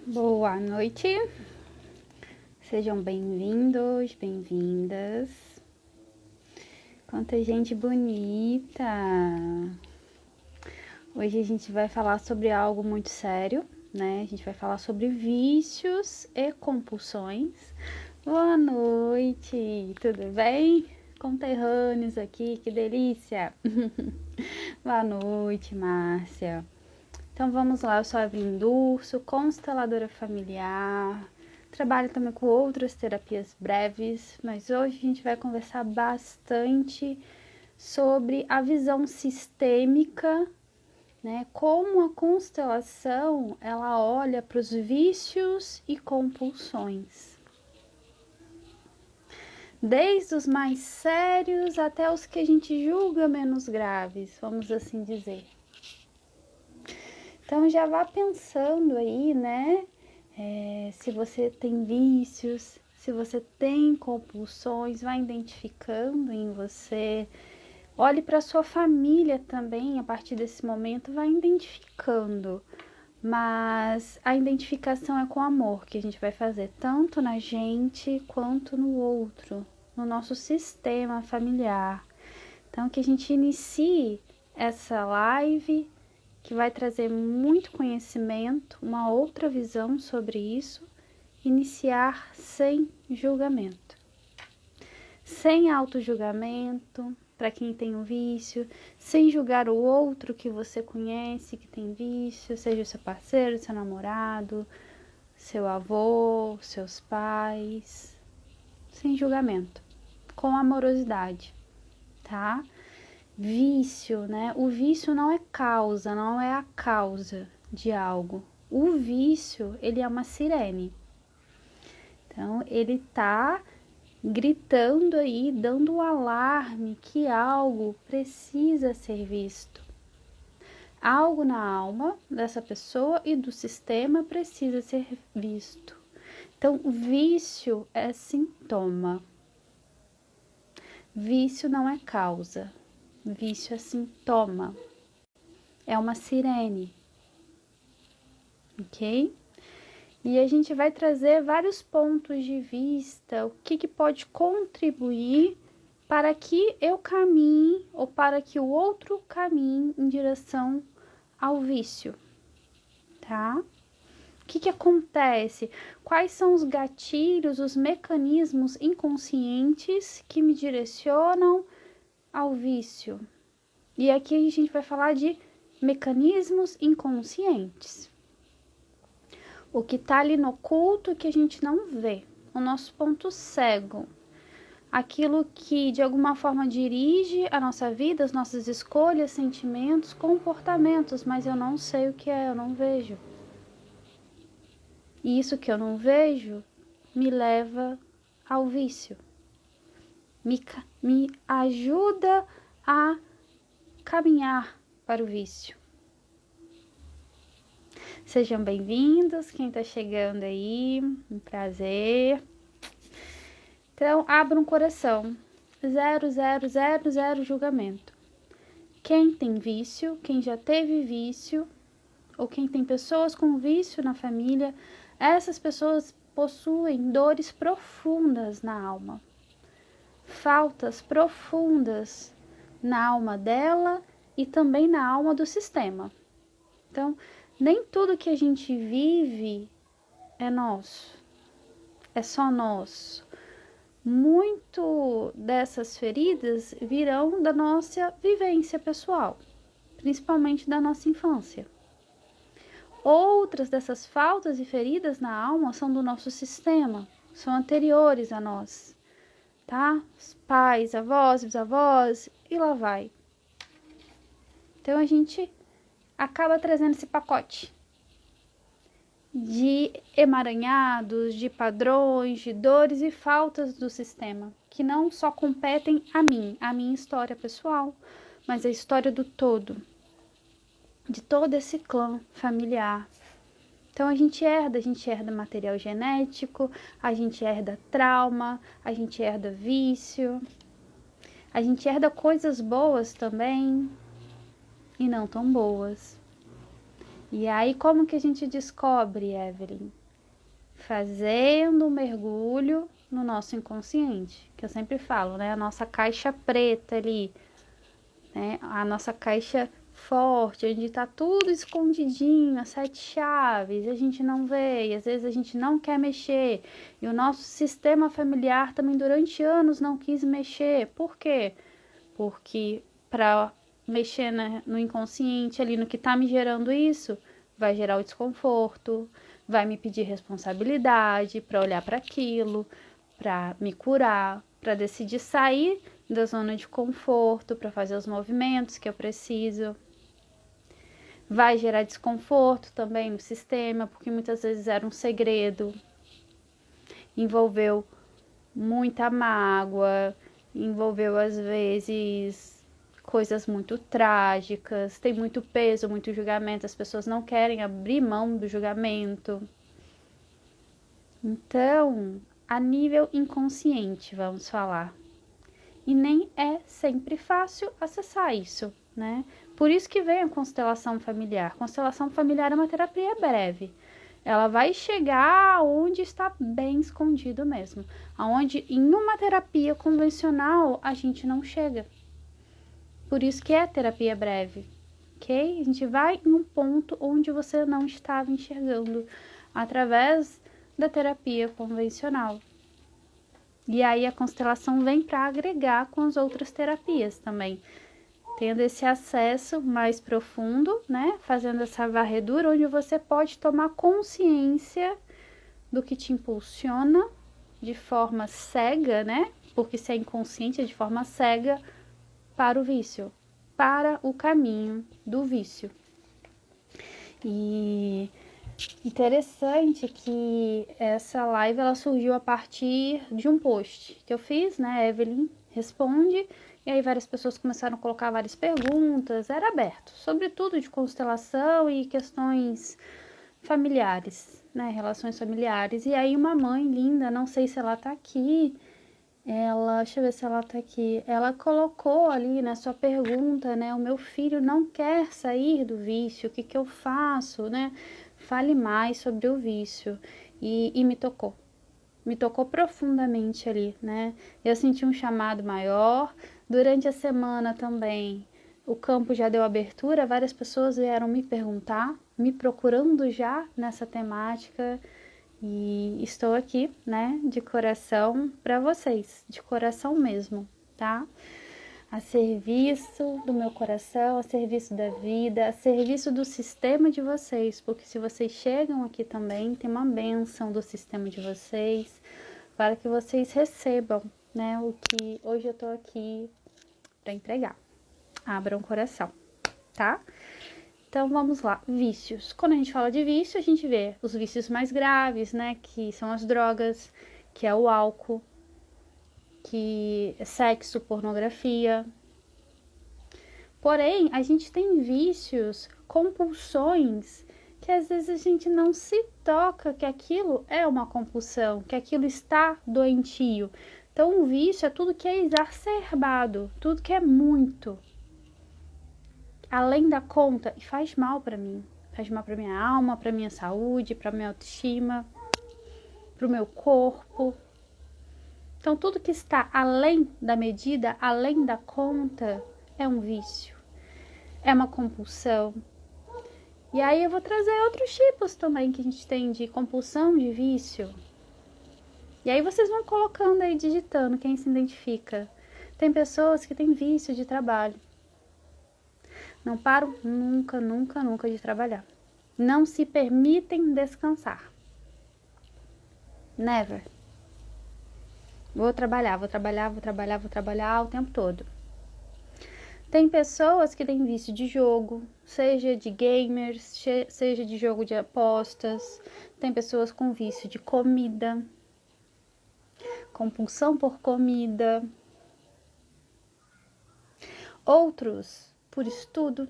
Boa noite, sejam bem-vindos, bem-vindas. Quanta gente bonita! Hoje a gente vai falar sobre algo muito sério, né? A gente vai falar sobre vícios e compulsões. Boa noite, tudo bem? Conterrâneos aqui, que delícia! Boa noite, Márcia. Então vamos lá, eu sou a Evelyn Urso, consteladora familiar, trabalho também com outras terapias breves, mas hoje a gente vai conversar bastante sobre a visão sistêmica, né? Como a constelação ela olha para os vícios e compulsões. Desde os mais sérios até os que a gente julga menos graves, vamos assim dizer. Então já vá pensando aí, né? Se você tem vícios, se você tem compulsões, vá identificando em você. Olhe para sua família também, a partir desse momento, vá identificando. Mas a identificação é com amor que a gente vai fazer, tanto na gente quanto no outro, no nosso sistema familiar. Então, que a gente inicie essa live que vai trazer muito conhecimento, uma outra visão sobre isso, iniciar sem julgamento. Sem auto-julgamento, para quem tem um vício, sem julgar o outro que você conhece que tem vício, seja o seu parceiro, seu namorado, seu avô, seus pais, sem julgamento, com amorosidade, tá? Vício, né? O vício não é causa, não é a causa de algo. O vício, ele é uma sirene. Então, ele tá gritando aí, dando um alarme que algo precisa ser visto. Algo na alma dessa pessoa e do sistema precisa ser visto. Então, vício é sintoma. Vício não é causa. Vício é sintoma, é uma sirene, ok? E a gente vai trazer vários pontos de vista, o que pode contribuir para que eu caminhe ou para que o outro caminhe em direção ao vício, tá? O que acontece? Quais são os gatilhos, os mecanismos inconscientes que me direcionam ao vício? E aqui a gente vai falar de mecanismos inconscientes. O que está ali no oculto que a gente não vê. O nosso ponto cego. Aquilo que de alguma forma dirige a nossa vida, as nossas escolhas, sentimentos, comportamentos, mas eu não sei o que é, eu não vejo. E isso que eu não vejo me leva ao vício. Me ajuda a caminhar para o vício. Sejam bem-vindos, quem está chegando aí, um prazer. Então, abra um coração, 0 julgamento. Quem tem vício, quem já teve vício, ou quem tem pessoas com vício na família, essas pessoas possuem dores profundas na alma. Faltas profundas na alma dela e também na alma do sistema. Então, nem tudo que a gente vive é nosso, é só nosso. Muito dessas feridas virão da nossa vivência pessoal, principalmente da nossa infância. Outras dessas faltas e feridas na alma são do nosso sistema, são anteriores a nós, tá? Os pais, avós, bisavós, e lá vai. Então a gente acaba trazendo esse pacote de emaranhados, de padrões, de dores e faltas do sistema, que não só competem a minha história pessoal, mas a história do todo, de todo esse clã familiar. Então a gente herda material genético, a gente herda trauma, a gente herda vício, a gente herda coisas boas também e não tão boas. E aí, como que a gente descobre, Evelyn? Fazendo um mergulho no nosso inconsciente, que eu sempre falo, né? A nossa caixa preta ali, né? A nossa caixa forte, onde tá tudo escondidinho, as 7 chaves, a gente não vê, e às vezes a gente não quer mexer. E o nosso sistema familiar também durante anos não quis mexer. Por quê? Porque para mexer no inconsciente, ali no que tá me gerando isso, vai gerar o desconforto, vai me pedir responsabilidade para olhar para aquilo, para me curar, para decidir sair da zona de conforto, para fazer os movimentos que eu preciso. Vai gerar desconforto também no sistema, porque muitas vezes era um segredo, envolveu muita mágoa, envolveu às vezes coisas muito trágicas, tem muito peso, muito julgamento, as pessoas não querem abrir mão do julgamento. Então, a nível inconsciente, vamos falar. E nem é sempre fácil acessar isso, né? Por isso que vem a constelação familiar. Constelação familiar é uma terapia breve. Ela vai chegar onde está bem escondido mesmo. Aonde em uma terapia convencional a gente não chega. Por isso que é terapia breve, ok? A gente vai em um ponto onde você não estava enxergando através da terapia convencional. E aí a constelação vem para agregar com as outras terapias também, tendo esse acesso mais profundo, né? Fazendo essa varredura onde você pode tomar consciência do que te impulsiona de forma cega, né? Porque se é inconsciente, é de forma cega para o vício, para o caminho do vício. E interessante que essa live ela surgiu a partir de um post que eu fiz, né? Evelyn responde, e aí várias pessoas começaram a colocar várias perguntas, era aberto, sobretudo de constelação e questões familiares, né? Relações familiares. E aí uma mãe linda, não sei se ela tá aqui, deixa eu ver se ela tá aqui, ela colocou ali na sua pergunta, né? O meu filho não quer sair do vício, o que que eu faço, né? Fale mais sobre o vício. E me tocou profundamente ali, né? Eu senti um chamado maior. Durante a semana também, o campo já deu abertura, várias pessoas vieram me perguntar, me procurando já nessa temática. E estou aqui, né, de coração para vocês, de coração mesmo, tá? A serviço do meu coração, a serviço da vida, a serviço do sistema de vocês, porque se vocês chegam aqui também, tem uma bênção do sistema de vocês, para que vocês recebam, né, o que hoje eu tô aqui para entregar. Abram o coração, tá? Então, vamos lá, vícios. Quando a gente fala de vício, a gente vê os vícios mais graves, né, que são as drogas, que é o álcool, que é sexo, pornografia. Porém, a gente tem vícios, compulsões, que às vezes a gente não se toca que aquilo é uma compulsão, que aquilo está doentio. Então, o vício é tudo que é exacerbado, tudo que é muito além da conta e faz mal para mim. Faz mal para minha alma, para minha saúde, para minha autoestima, para o meu corpo. Então, tudo que está além da medida, além da conta, é um vício, é uma compulsão. E aí eu vou trazer outros tipos também que a gente tem de compulsão, de vício. E aí vocês vão colocando aí, digitando, quem se identifica. Tem pessoas que têm vício de trabalho. Não param nunca, nunca, nunca de trabalhar. Não se permitem descansar. Never. Vou trabalhar o tempo todo. Tem pessoas que têm vício de jogo, seja de gamers, seja de jogo de apostas. Tem pessoas com vício de comida, compulsão por comida. Outros por estudo.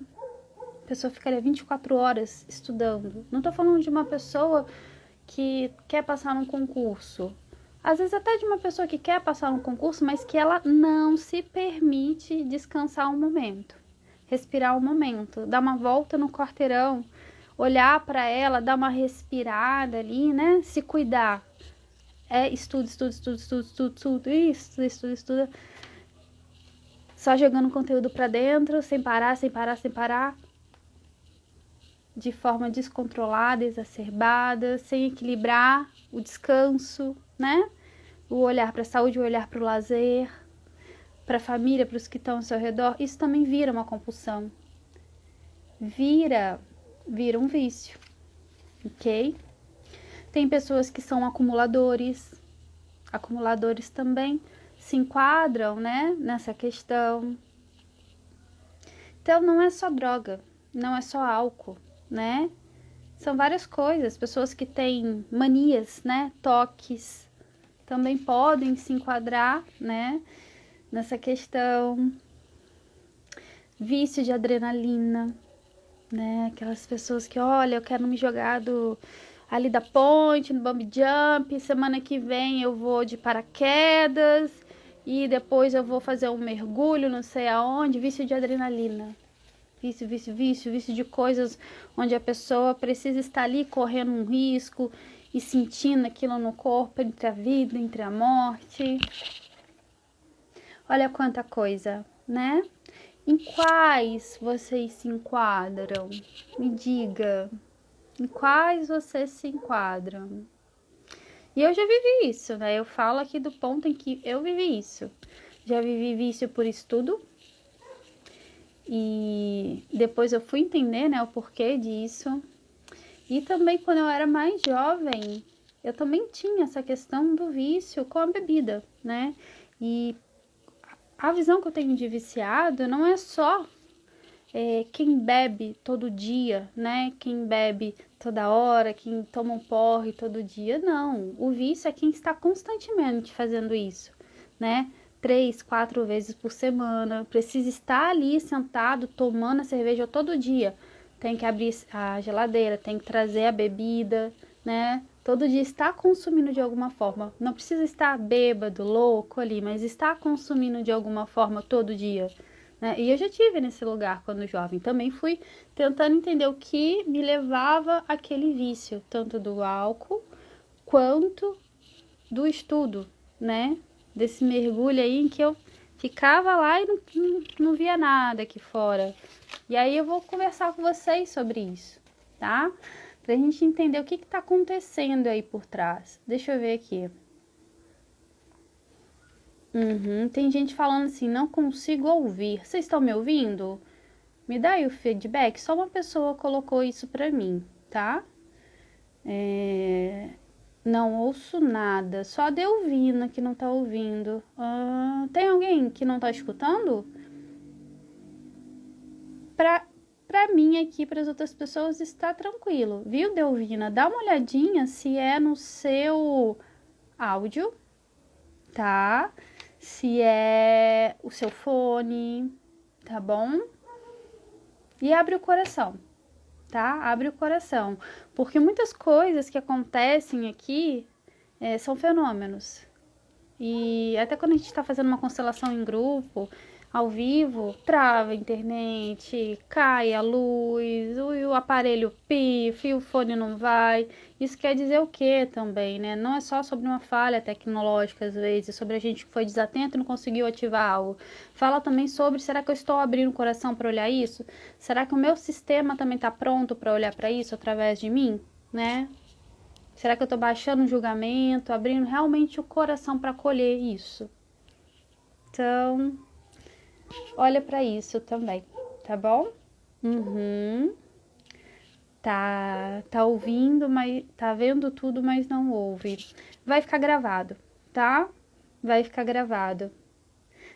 A pessoa ficaria 24 horas estudando. Não tô falando de uma pessoa que quer passar num concurso. Às vezes até de uma pessoa que quer passar num concurso, mas que ela não se permite descansar um momento. Respirar um momento. Dar uma volta no quarteirão. olhar para ela, dar uma respirada ali, né? Se cuidar. Estuda. Só jogando conteúdo para dentro, sem parar. De forma descontrolada, exacerbada, sem equilibrar o descanso, né? O olhar para a saúde, o olhar para o lazer, para a família, para os que estão ao seu redor. Isso também vira uma compulsão. Vira um vício, ok? Tem pessoas que são acumuladores. Acumuladores também se enquadram, né, nessa questão. Então, não é só droga, não é só álcool, né? São várias coisas. Pessoas que têm manias, né, toques, também podem se enquadrar, né, nessa questão. Vício de adrenalina, né? Aquelas pessoas que, olha, eu quero me jogar ali da ponte, no bungee jump, semana que vem eu vou de paraquedas e depois eu vou fazer um mergulho, não sei aonde. Vício de adrenalina. Vício de coisas onde a pessoa precisa estar ali correndo um risco e sentindo aquilo no corpo, entre a vida, entre a morte. Olha quanta coisa, né? Em quais vocês se enquadram? Me diga. Em quais vocês se enquadram? E eu já vivi isso, né? Eu falo aqui do ponto em que eu vivi isso. Já vivi vício por estudo. E depois eu fui entender, né, o porquê disso. E também quando eu era mais jovem, eu também tinha essa questão do vício com a bebida, né? E a visão que eu tenho de viciado não é só quem bebe todo dia, né? Quem bebe toda hora, quem toma um porre todo dia. Não, o vício é quem está constantemente fazendo isso, né? 3, 4 vezes por semana, precisa estar ali sentado tomando a cerveja todo dia. Tem que abrir a geladeira, tem que trazer a bebida, né? Todo dia está consumindo de alguma forma. Não precisa estar bêbado, louco ali, mas está consumindo de alguma forma todo dia, né? E eu já tive nesse lugar quando jovem. Também fui tentando entender o que me levava àquele vício, tanto do álcool quanto do estudo, né? Desse mergulho aí em que eu ficava lá e não via nada aqui fora. E aí eu vou conversar com vocês sobre isso, tá? Pra gente entender o que tá acontecendo aí por trás. Deixa eu ver aqui. Tem gente falando assim, não consigo ouvir. Vocês estão me ouvindo? Me dá aí o feedback. Só uma pessoa colocou isso pra mim, tá? Não ouço nada. Só a Delvina que não tá ouvindo. Tem alguém que não tá escutando? Pra mim aqui, para as outras pessoas, está tranquilo. Viu, Delvina? Dá uma olhadinha se é no seu áudio, tá? Se é o seu fone, tá bom? E abre o coração, tá? Abre o coração. Porque muitas coisas que acontecem aqui são fenômenos. E até quando a gente está fazendo uma constelação em grupo, ao vivo, trava a internet, cai a luz, o aparelho pifa e o fone não vai. Isso quer dizer o quê também, né? Não é só sobre uma falha tecnológica, às vezes, sobre a gente que foi desatento e não conseguiu ativar algo. Fala também sobre, será que eu estou abrindo o coração para olhar isso? Será que o meu sistema também está pronto para olhar para isso através de mim, né? Será que eu estou baixando o julgamento, abrindo realmente o coração para acolher isso? Então, olha para isso também, tá bom? Tá ouvindo, mas tá vendo tudo, mas não ouve. Vai ficar gravado, tá? Vai ficar gravado.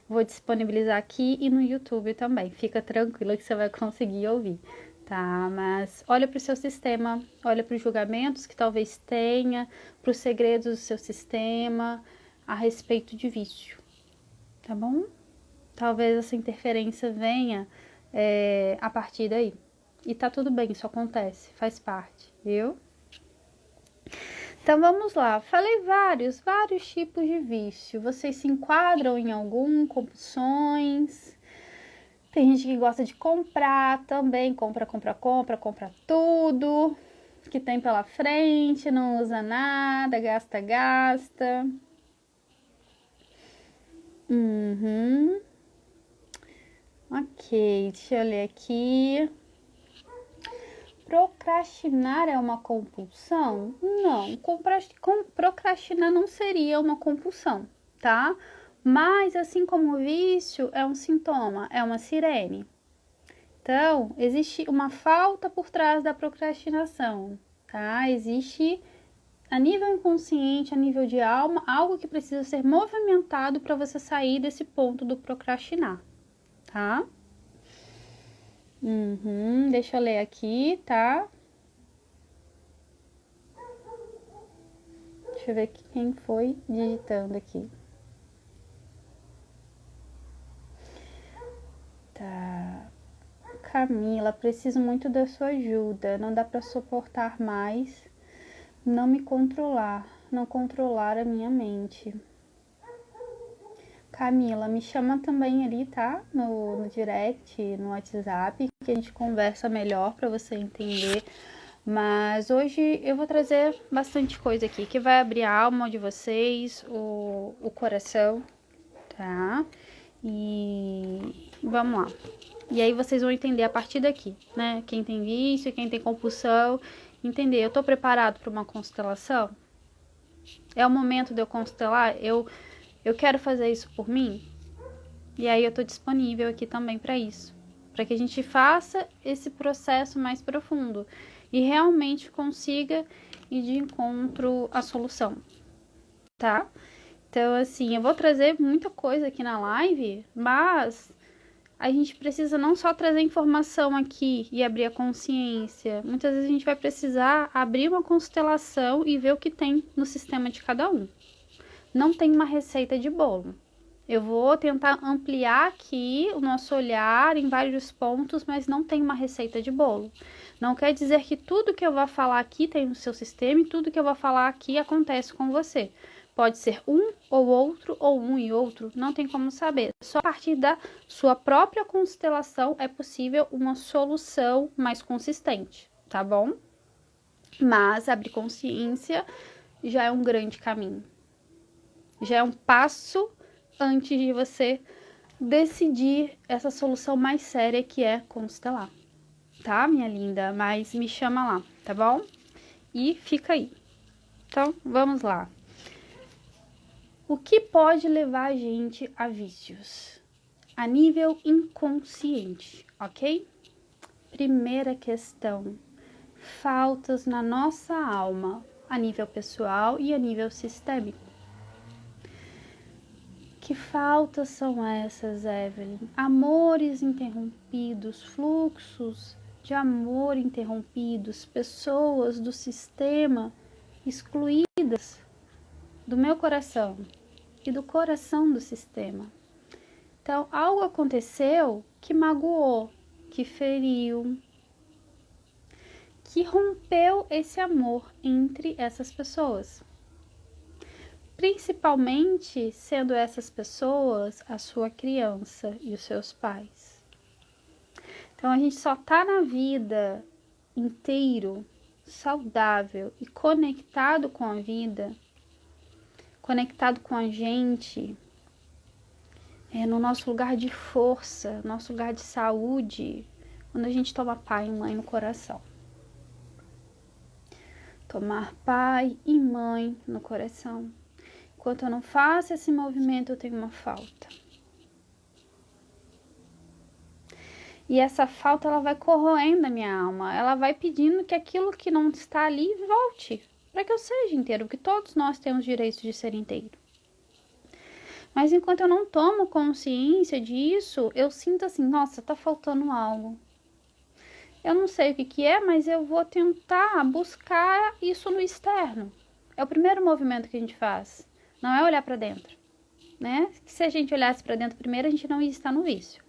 Vou disponibilizar aqui e no YouTube também. Fica tranquila que você vai conseguir ouvir, tá? Mas olha para o seu sistema, olha para os julgamentos que talvez tenha, para os segredos do seu sistema a respeito de vício, tá bom? Talvez essa interferência venha a partir daí. E tá tudo bem, isso acontece, faz parte, viu? Então vamos lá, falei vários tipos de vício. Vocês se enquadram em algum? Compulsões? Tem gente que gosta de comprar também, compra tudo que tem pela frente, não usa nada, gasta. Ok, deixa eu ler aqui. Procrastinar é uma compulsão? Não, procrastinar não seria uma compulsão, tá? Mas, assim como o vício, é um sintoma, é uma sirene. Então, existe uma falta por trás da procrastinação, tá? Existe, a nível inconsciente, a nível de alma, algo que precisa ser movimentado para você sair desse ponto do procrastinar, tá? Deixa eu ler aqui, tá? Deixa eu ver quem foi digitando aqui. Tá. Camila, preciso muito da sua ajuda. Não dá para suportar mais não me controlar, não controlar a minha mente. Camila, me chama também ali, tá? No direct, no WhatsApp, que a gente conversa melhor para você entender. Mas hoje eu vou trazer bastante coisa aqui, que vai abrir a alma de vocês, o coração, tá? E vamos lá. E aí vocês vão entender a partir daqui, né? Quem tem vício, quem tem compulsão, entender. Eu tô preparado para uma constelação? É o momento de eu constelar? Eu quero fazer isso por mim? E aí eu tô disponível aqui também para isso. Para que a gente faça esse processo mais profundo e realmente consiga ir de encontro à solução, tá? Então, assim, eu vou trazer muita coisa aqui na live, mas a gente precisa não só trazer informação aqui e abrir a consciência. Muitas vezes a gente vai precisar abrir uma constelação e ver o que tem no sistema de cada um. Não tem uma receita de bolo. Eu vou tentar ampliar aqui o nosso olhar em vários pontos, mas não tem uma receita de bolo. Não quer dizer que tudo que eu vou falar aqui tem no seu sistema e tudo que eu vou falar aqui acontece com você. Pode ser um ou outro, ou um e outro, não tem como saber. Só a partir da sua própria constelação é possível uma solução mais consistente, tá bom? Mas abrir consciência já é um grande caminho. Já é um passo antes de você decidir essa solução mais séria que é constelar. Tá, minha linda? Mas me chama lá, tá bom? E fica aí. Então, vamos lá. O que pode levar a gente a vícios? A nível inconsciente, ok? Primeira questão. Faltas na nossa alma, a nível pessoal e a nível sistêmico. Que faltas são essas, Evelyn? Amores interrompidos, fluxos de amor interrompidos, pessoas do sistema excluídas do meu coração e do coração do sistema. Então, algo aconteceu que magoou, que feriu, que rompeu esse amor entre essas pessoas. Principalmente sendo essas pessoas a sua criança e os seus pais. Então, a gente só tá na vida inteiro, saudável e conectado com a vida, conectado com a gente, no nosso lugar de força, nosso lugar de saúde, quando a gente toma pai e mãe no coração. Tomar pai e mãe no coração. Enquanto eu não faço esse movimento, eu tenho uma falta. E essa falta, ela vai corroendo a minha alma. Ela vai pedindo que aquilo que não está ali volte. Para que eu seja inteiro. Porque todos nós temos direito de ser inteiro. Mas enquanto eu não tomo consciência disso, eu sinto assim, nossa, tá faltando algo. Eu não sei o que é, mas eu vou tentar buscar isso no externo. É o primeiro movimento que a gente faz. Não é olhar para dentro, né? Se a gente olhasse para dentro primeiro, a gente não ia estar no vício.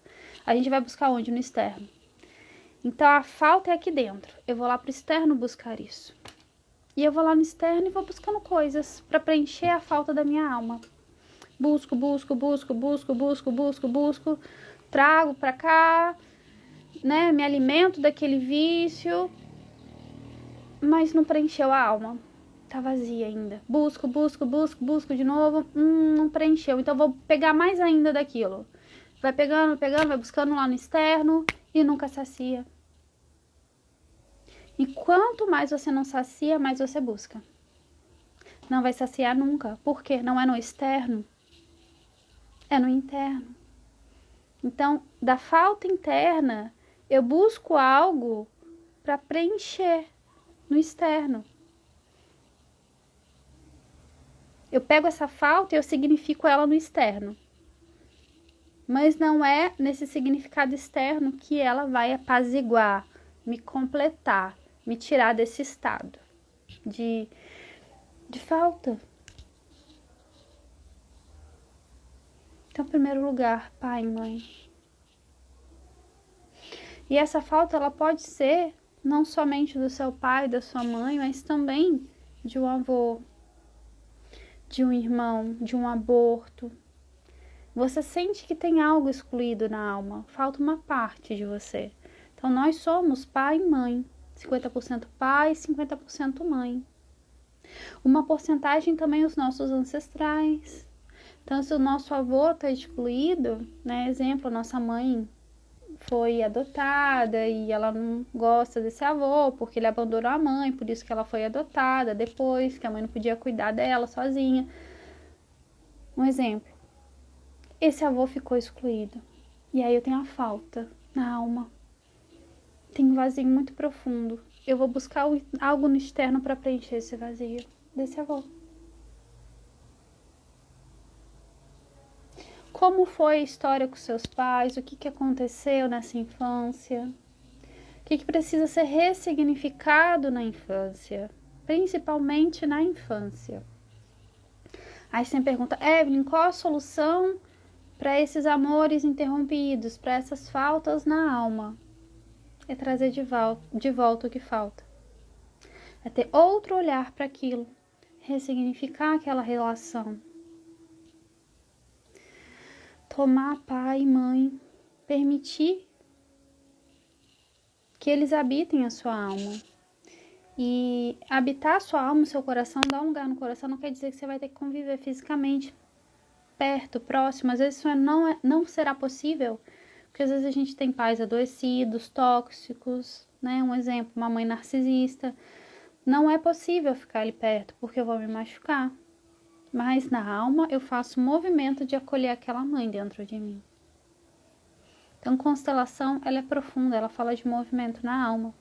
A gente vai buscar onde? No externo. Então, a falta é aqui dentro. Eu vou lá para o externo buscar isso. E eu vou lá no externo e vou buscando coisas para preencher a falta da minha alma. Busco. trago pra cá, né? Me alimento daquele vício, mas não preencheu a alma. Tá vazia ainda. Busco de novo. Não preencheu. Então vou pegar mais ainda daquilo. Vai pegando, vai buscando lá no externo e nunca sacia. E quanto mais você não sacia, mais você busca. Não vai saciar nunca. Por quê? Não é no externo, é no interno. Então, da falta interna, eu busco algo para preencher no externo. Eu pego essa falta e eu significo ela no externo. Mas não é nesse significado externo que ela vai apaziguar, me completar, me tirar desse estado de falta. Então, em primeiro lugar, pai e mãe. E essa falta, ela pode ser não somente do seu pai, da sua mãe, mas também de um avô, de um irmão, de um aborto. Você sente que tem algo excluído na alma, falta uma parte de você. Então, nós somos pai e mãe, 50% pai, 50% mãe. Uma porcentagem também os nossos ancestrais. Então, se o nosso avô está excluído, né? Exemplo, nossa mãe foi adotada e ela não gosta desse avô porque ele abandonou a mãe, por isso que ela foi adotada depois, que a mãe não podia cuidar dela sozinha. Um exemplo. Esse avô ficou excluído. E aí eu tenho a falta na alma. Tem um vazio muito profundo. Eu vou buscar algo no externo para preencher esse vazio desse avô. Como foi a história com seus pais? O que aconteceu nessa infância? O que precisa ser ressignificado na infância? Principalmente na infância. Aí você me pergunta, Evelyn, qual a solução para esses amores interrompidos, para essas faltas na alma? É trazer de volta o que falta. É ter outro olhar para aquilo. Ressignificar aquela relação. Tomar pai e mãe. Permitir que eles habitem a sua alma. E habitar a sua alma, o seu coração, dar um lugar no coração, não quer dizer que você vai ter que conviver fisicamente perto, próximo. Às vezes isso não será possível, porque às vezes a gente tem pais adoecidos, tóxicos, né? Um exemplo, uma mãe narcisista. Não é possível ficar ali perto, porque eu vou me machucar. Mas na alma eu faço o movimento de acolher aquela mãe dentro de mim. Então, constelação, ela é profunda, ela fala de movimento na alma.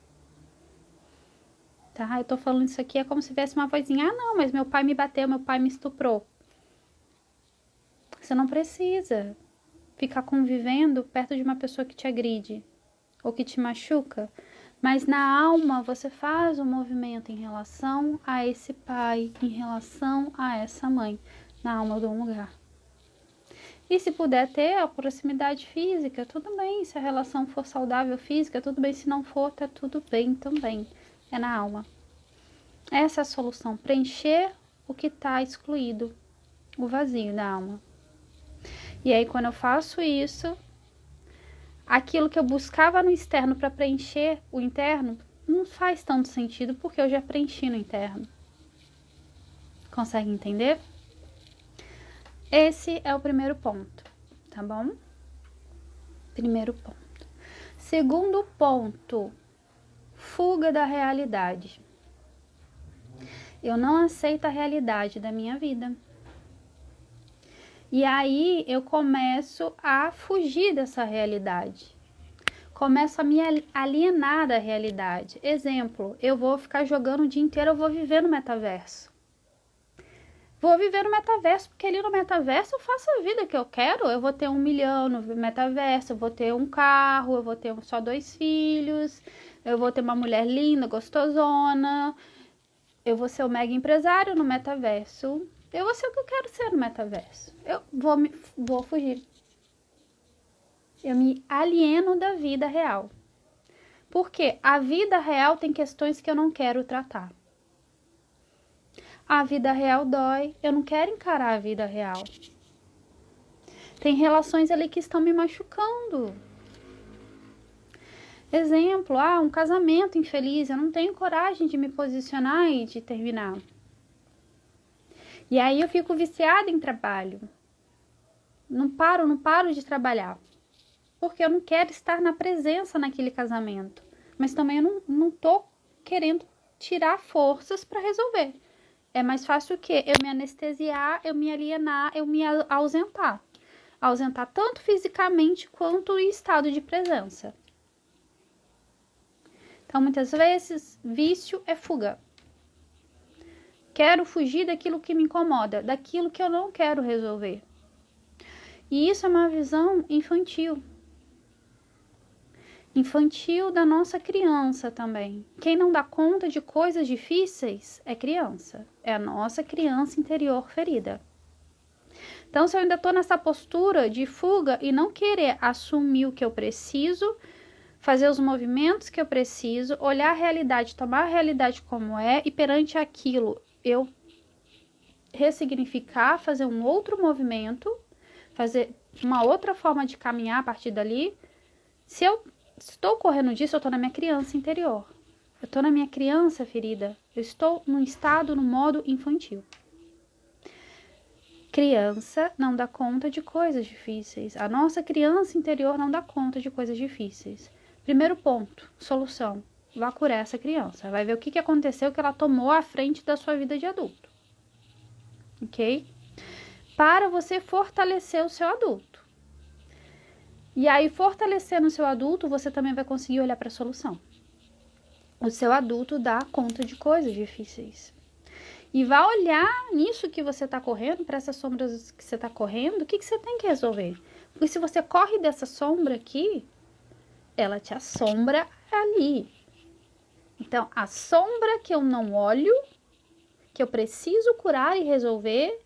Tá? Eu tô falando isso aqui, é como se tivesse uma vozinha, não, mas meu pai me bateu, meu pai me estuprou. Você não precisa ficar convivendo perto de uma pessoa que te agride ou que te machuca, mas na alma você faz um movimento em relação a esse pai, em relação a essa mãe. Na alma de um lugar. E se puder ter a proximidade física, tudo bem. Se a relação for saudável física, tudo bem. Se não for, tá tudo bem também. É na alma. Essa é a solução. Preencher o que está excluído. O vazio da alma. E aí, quando eu faço isso, aquilo que eu buscava no externo para preencher o interno, não faz tanto sentido, porque eu já preenchi no interno. Consegue entender? Esse é o primeiro ponto, tá bom? Primeiro ponto. Segundo ponto, fuga da realidade. Eu não aceito a realidade da minha vida. E aí eu começo a fugir dessa realidade. Começo a me alienar da realidade. Exemplo, eu vou ficar jogando o dia inteiro, eu vou viver no metaverso. Vou viver no metaverso, porque ali no metaverso eu faço a vida que eu quero. Eu vou ter 1 milhão no metaverso, eu vou ter um carro, eu vou ter só 2 filhos, eu vou ter uma mulher linda, gostosona, eu vou ser o mega empresário no metaverso. Eu vou ser o que eu quero ser no metaverso. Eu vou fugir. Eu me alieno da vida real. Porque a vida real tem questões que eu não quero tratar. A vida real dói, eu não quero encarar a vida real. Tem relações ali que estão me machucando. Exemplo, um casamento infeliz, eu não tenho coragem de me posicionar e de terminar. E aí eu fico viciada em trabalho. Não paro de trabalhar. Porque eu não quero estar na presença naquele casamento. Mas também eu não tô querendo tirar forças para resolver. É mais fácil o quê? Eu me anestesiar, eu me alienar, eu me ausentar. Ausentar tanto fisicamente quanto em estado de presença. Então, muitas vezes, vício é fuga. Quero fugir daquilo que me incomoda, daquilo que eu não quero resolver. E isso é uma visão infantil. Infantil da nossa criança também. Quem não dá conta de coisas difíceis é criança. É a nossa criança interior ferida. Então, se eu ainda estou nessa postura de fuga e não querer assumir o que eu preciso, fazer os movimentos que eu preciso, olhar a realidade, tomar a realidade como é e perante aquilo eu ressignificar, fazer um outro movimento, fazer uma outra forma de caminhar a partir dali. Se eu estou correndo disso, eu estou na minha criança interior. Eu estou na minha criança ferida. Eu estou num estado, no modo infantil. Criança não dá conta de coisas difíceis. A nossa criança interior não dá conta de coisas difíceis. Primeiro ponto, solução. Vá curar essa criança. Vai ver o que aconteceu que ela tomou à frente da sua vida de adulto. Ok? Para você fortalecer o seu adulto. E aí, fortalecendo o seu adulto, você também vai conseguir olhar para a solução. O seu adulto dá conta de coisas difíceis. E vai olhar nisso que você está correndo, para essas sombras que você está correndo, o que você tem que resolver. Porque se você corre dessa sombra aqui, ela te assombra ali. Então, a sombra que eu não olho, que eu preciso curar e resolver,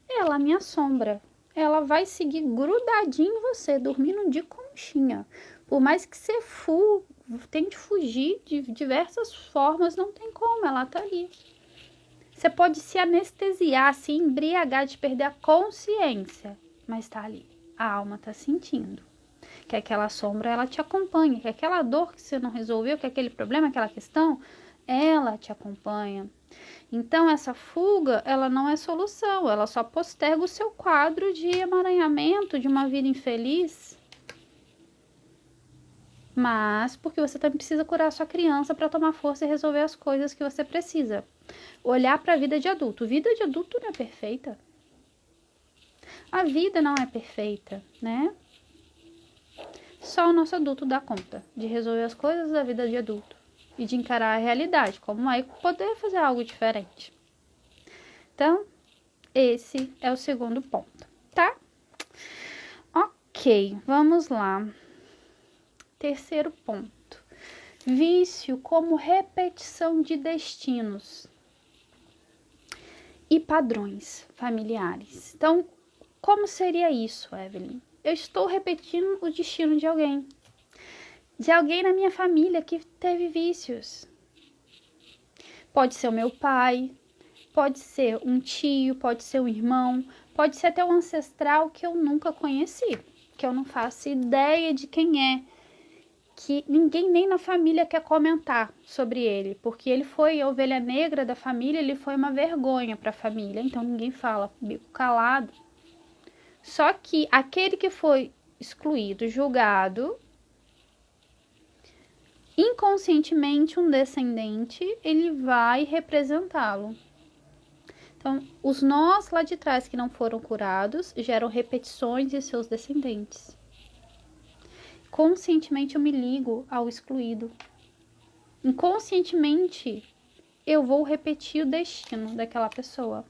ela me assombra. Ela vai seguir grudadinha em você, dormindo de conchinha. Por mais que você tente fugir de diversas formas, não tem como, ela tá ali. Você pode se anestesiar, se embriagar, de perder a consciência, mas tá ali. A alma tá sentindo. Que aquela sombra, ela te acompanha. Que aquela dor que você não resolveu, que aquele problema, aquela questão, ela te acompanha. Então, essa fuga, ela não é solução, ela só posterga o seu quadro de emaranhamento, de uma vida infeliz. Mas, porque você também precisa curar a sua criança para tomar força e resolver as coisas que você precisa. Olhar para a vida de adulto. Vida de adulto não é perfeita. A vida não é perfeita, né? Só o nosso adulto dá conta de resolver as coisas da vida de adulto. E de encarar a realidade, como é poder fazer algo diferente. Então, esse é o segundo ponto, tá? Ok, vamos lá. Terceiro ponto. Vício como repetição de destinos e padrões familiares. Então, como seria isso, Evelyn? Eu estou repetindo o destino de alguém. De alguém na minha família que teve vícios. Pode ser o meu pai, pode ser um tio, pode ser um irmão, pode ser até um ancestral que eu nunca conheci, que eu não faço ideia de quem é, que ninguém nem na família quer comentar sobre ele, porque ele foi a ovelha negra da família, ele foi uma vergonha para a família, então ninguém fala, bico calado. Só que aquele que foi excluído, julgado, inconscientemente um descendente, ele vai representá-lo. Então, os nós lá de trás que não foram curados geram repetições de seus descendentes. Conscientemente eu me ligo ao excluído. Inconscientemente eu vou repetir o destino daquela pessoa.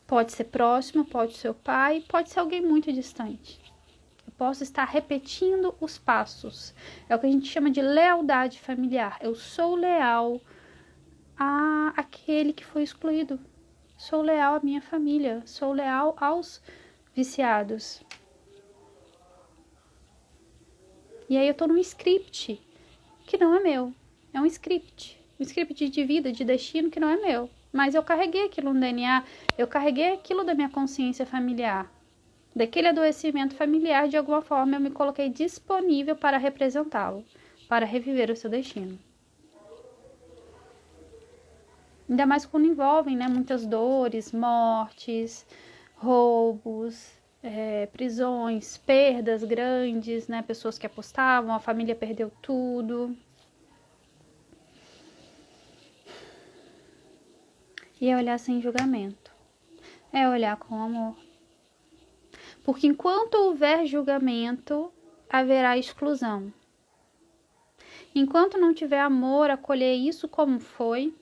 Pode ser próximo, pode ser o pai, pode ser alguém muito distante. Eu posso estar repetindo os passos. É o que a gente chama de lealdade familiar. Eu sou leal àquele que foi excluído. Sou leal à minha família. Sou leal aos viciados. E aí eu tô num script que não é meu. É um script de vida, de destino que não é meu. mas eu carreguei aquilo no DNA, eu carreguei aquilo da minha consciência familiar. Daquele adoecimento familiar, de alguma forma, eu me coloquei disponível para representá-lo, para reviver o seu destino. Ainda mais quando envolvem, né, muitas dores, mortes, roubos, prisões, perdas grandes, né, pessoas que apostavam, a família perdeu tudo. E é olhar sem julgamento, é olhar com amor. Porque enquanto houver julgamento, haverá exclusão. Enquanto não tiver amor, acolher isso como foi,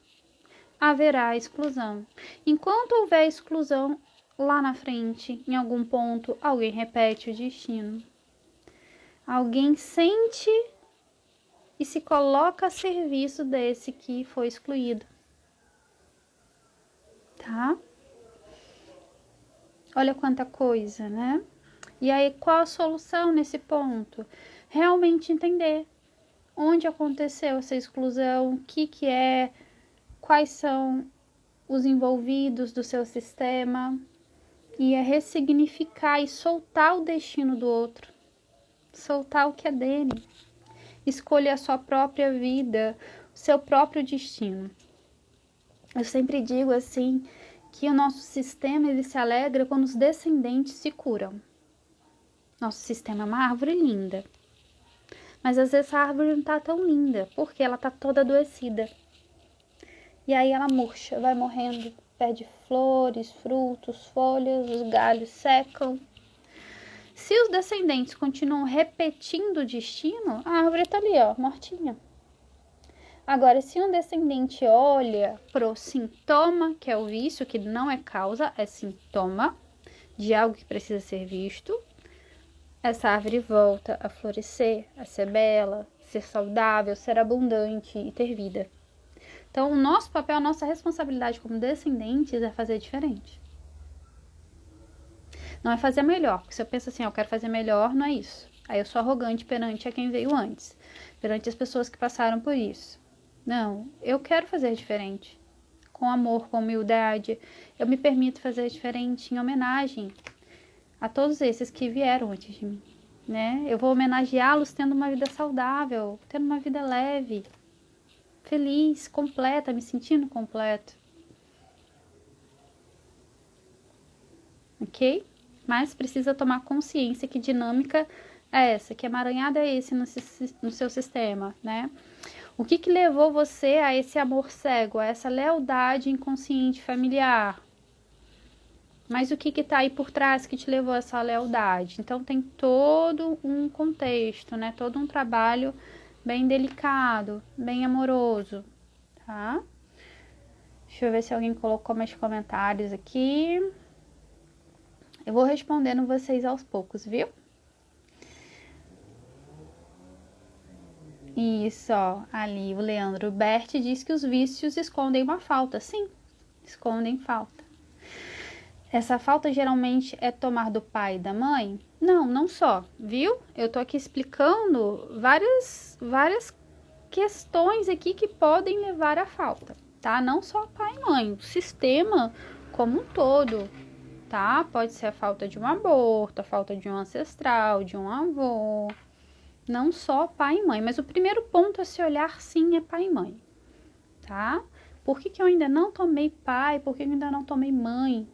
haverá exclusão. Enquanto houver exclusão, lá na frente, em algum ponto, alguém repete o destino. Alguém sente e se coloca a serviço desse que foi excluído. Tá? Olha quanta coisa, né? E aí, qual a solução nesse ponto? Realmente entender onde aconteceu essa exclusão, o que é, quais são os envolvidos do seu sistema, e é ressignificar e soltar o destino do outro, soltar o que é dele, escolher a sua própria vida, o seu próprio destino. Eu sempre digo assim, que o nosso sistema ele se alegra quando os descendentes se curam. Nosso sistema é uma árvore linda, mas às vezes a árvore não está tão linda, porque ela está toda adoecida. E aí ela murcha, vai morrendo, perde flores, frutos, folhas, os galhos secam. Se os descendentes continuam repetindo o destino, a árvore está ali, ó, mortinha. Agora, se um descendente olha pro sintoma, que é o vício, que não é causa, é sintoma de algo que precisa ser visto, essa árvore volta a florescer, a ser bela, ser saudável, ser abundante e ter vida. Então, o nosso papel, a nossa responsabilidade como descendentes é fazer diferente. Não é fazer melhor, porque se eu penso assim, eu quero fazer melhor, não é isso. Aí eu sou arrogante perante a quem veio antes, perante as pessoas que passaram por isso. Não, eu quero fazer diferente, com amor, com humildade. Eu me permito fazer diferente em homenagem a todos esses que vieram antes de mim, né? Eu vou homenageá-los tendo uma vida saudável, tendo uma vida leve, feliz, completa, me sentindo completo. Ok? Mas precisa tomar consciência que dinâmica é essa, que emaranhado é esse no seu sistema, né? O que levou você a esse amor cego, a essa lealdade inconsciente familiar? Mas o que está aí por trás que te levou a essa lealdade? Então tem todo um contexto, né? Todo um trabalho bem delicado, bem amoroso, tá? Deixa eu ver se alguém colocou mais comentários aqui. Eu vou respondendo vocês aos poucos, viu? Isso, ó, ali o Leandro Bert diz que os vícios escondem uma falta. Sim, escondem falta. Essa falta geralmente é tomar do pai e da mãe? Não, não só, viu? Eu tô aqui explicando várias questões aqui que podem levar à falta, tá? Não só pai e mãe, o sistema como um todo, tá? Pode ser a falta de um aborto, a falta de um ancestral, de um avô. Não só pai e mãe, mas o primeiro ponto a se olhar sim é pai e mãe, tá? Por que eu ainda não tomei pai? Por que eu ainda não tomei mãe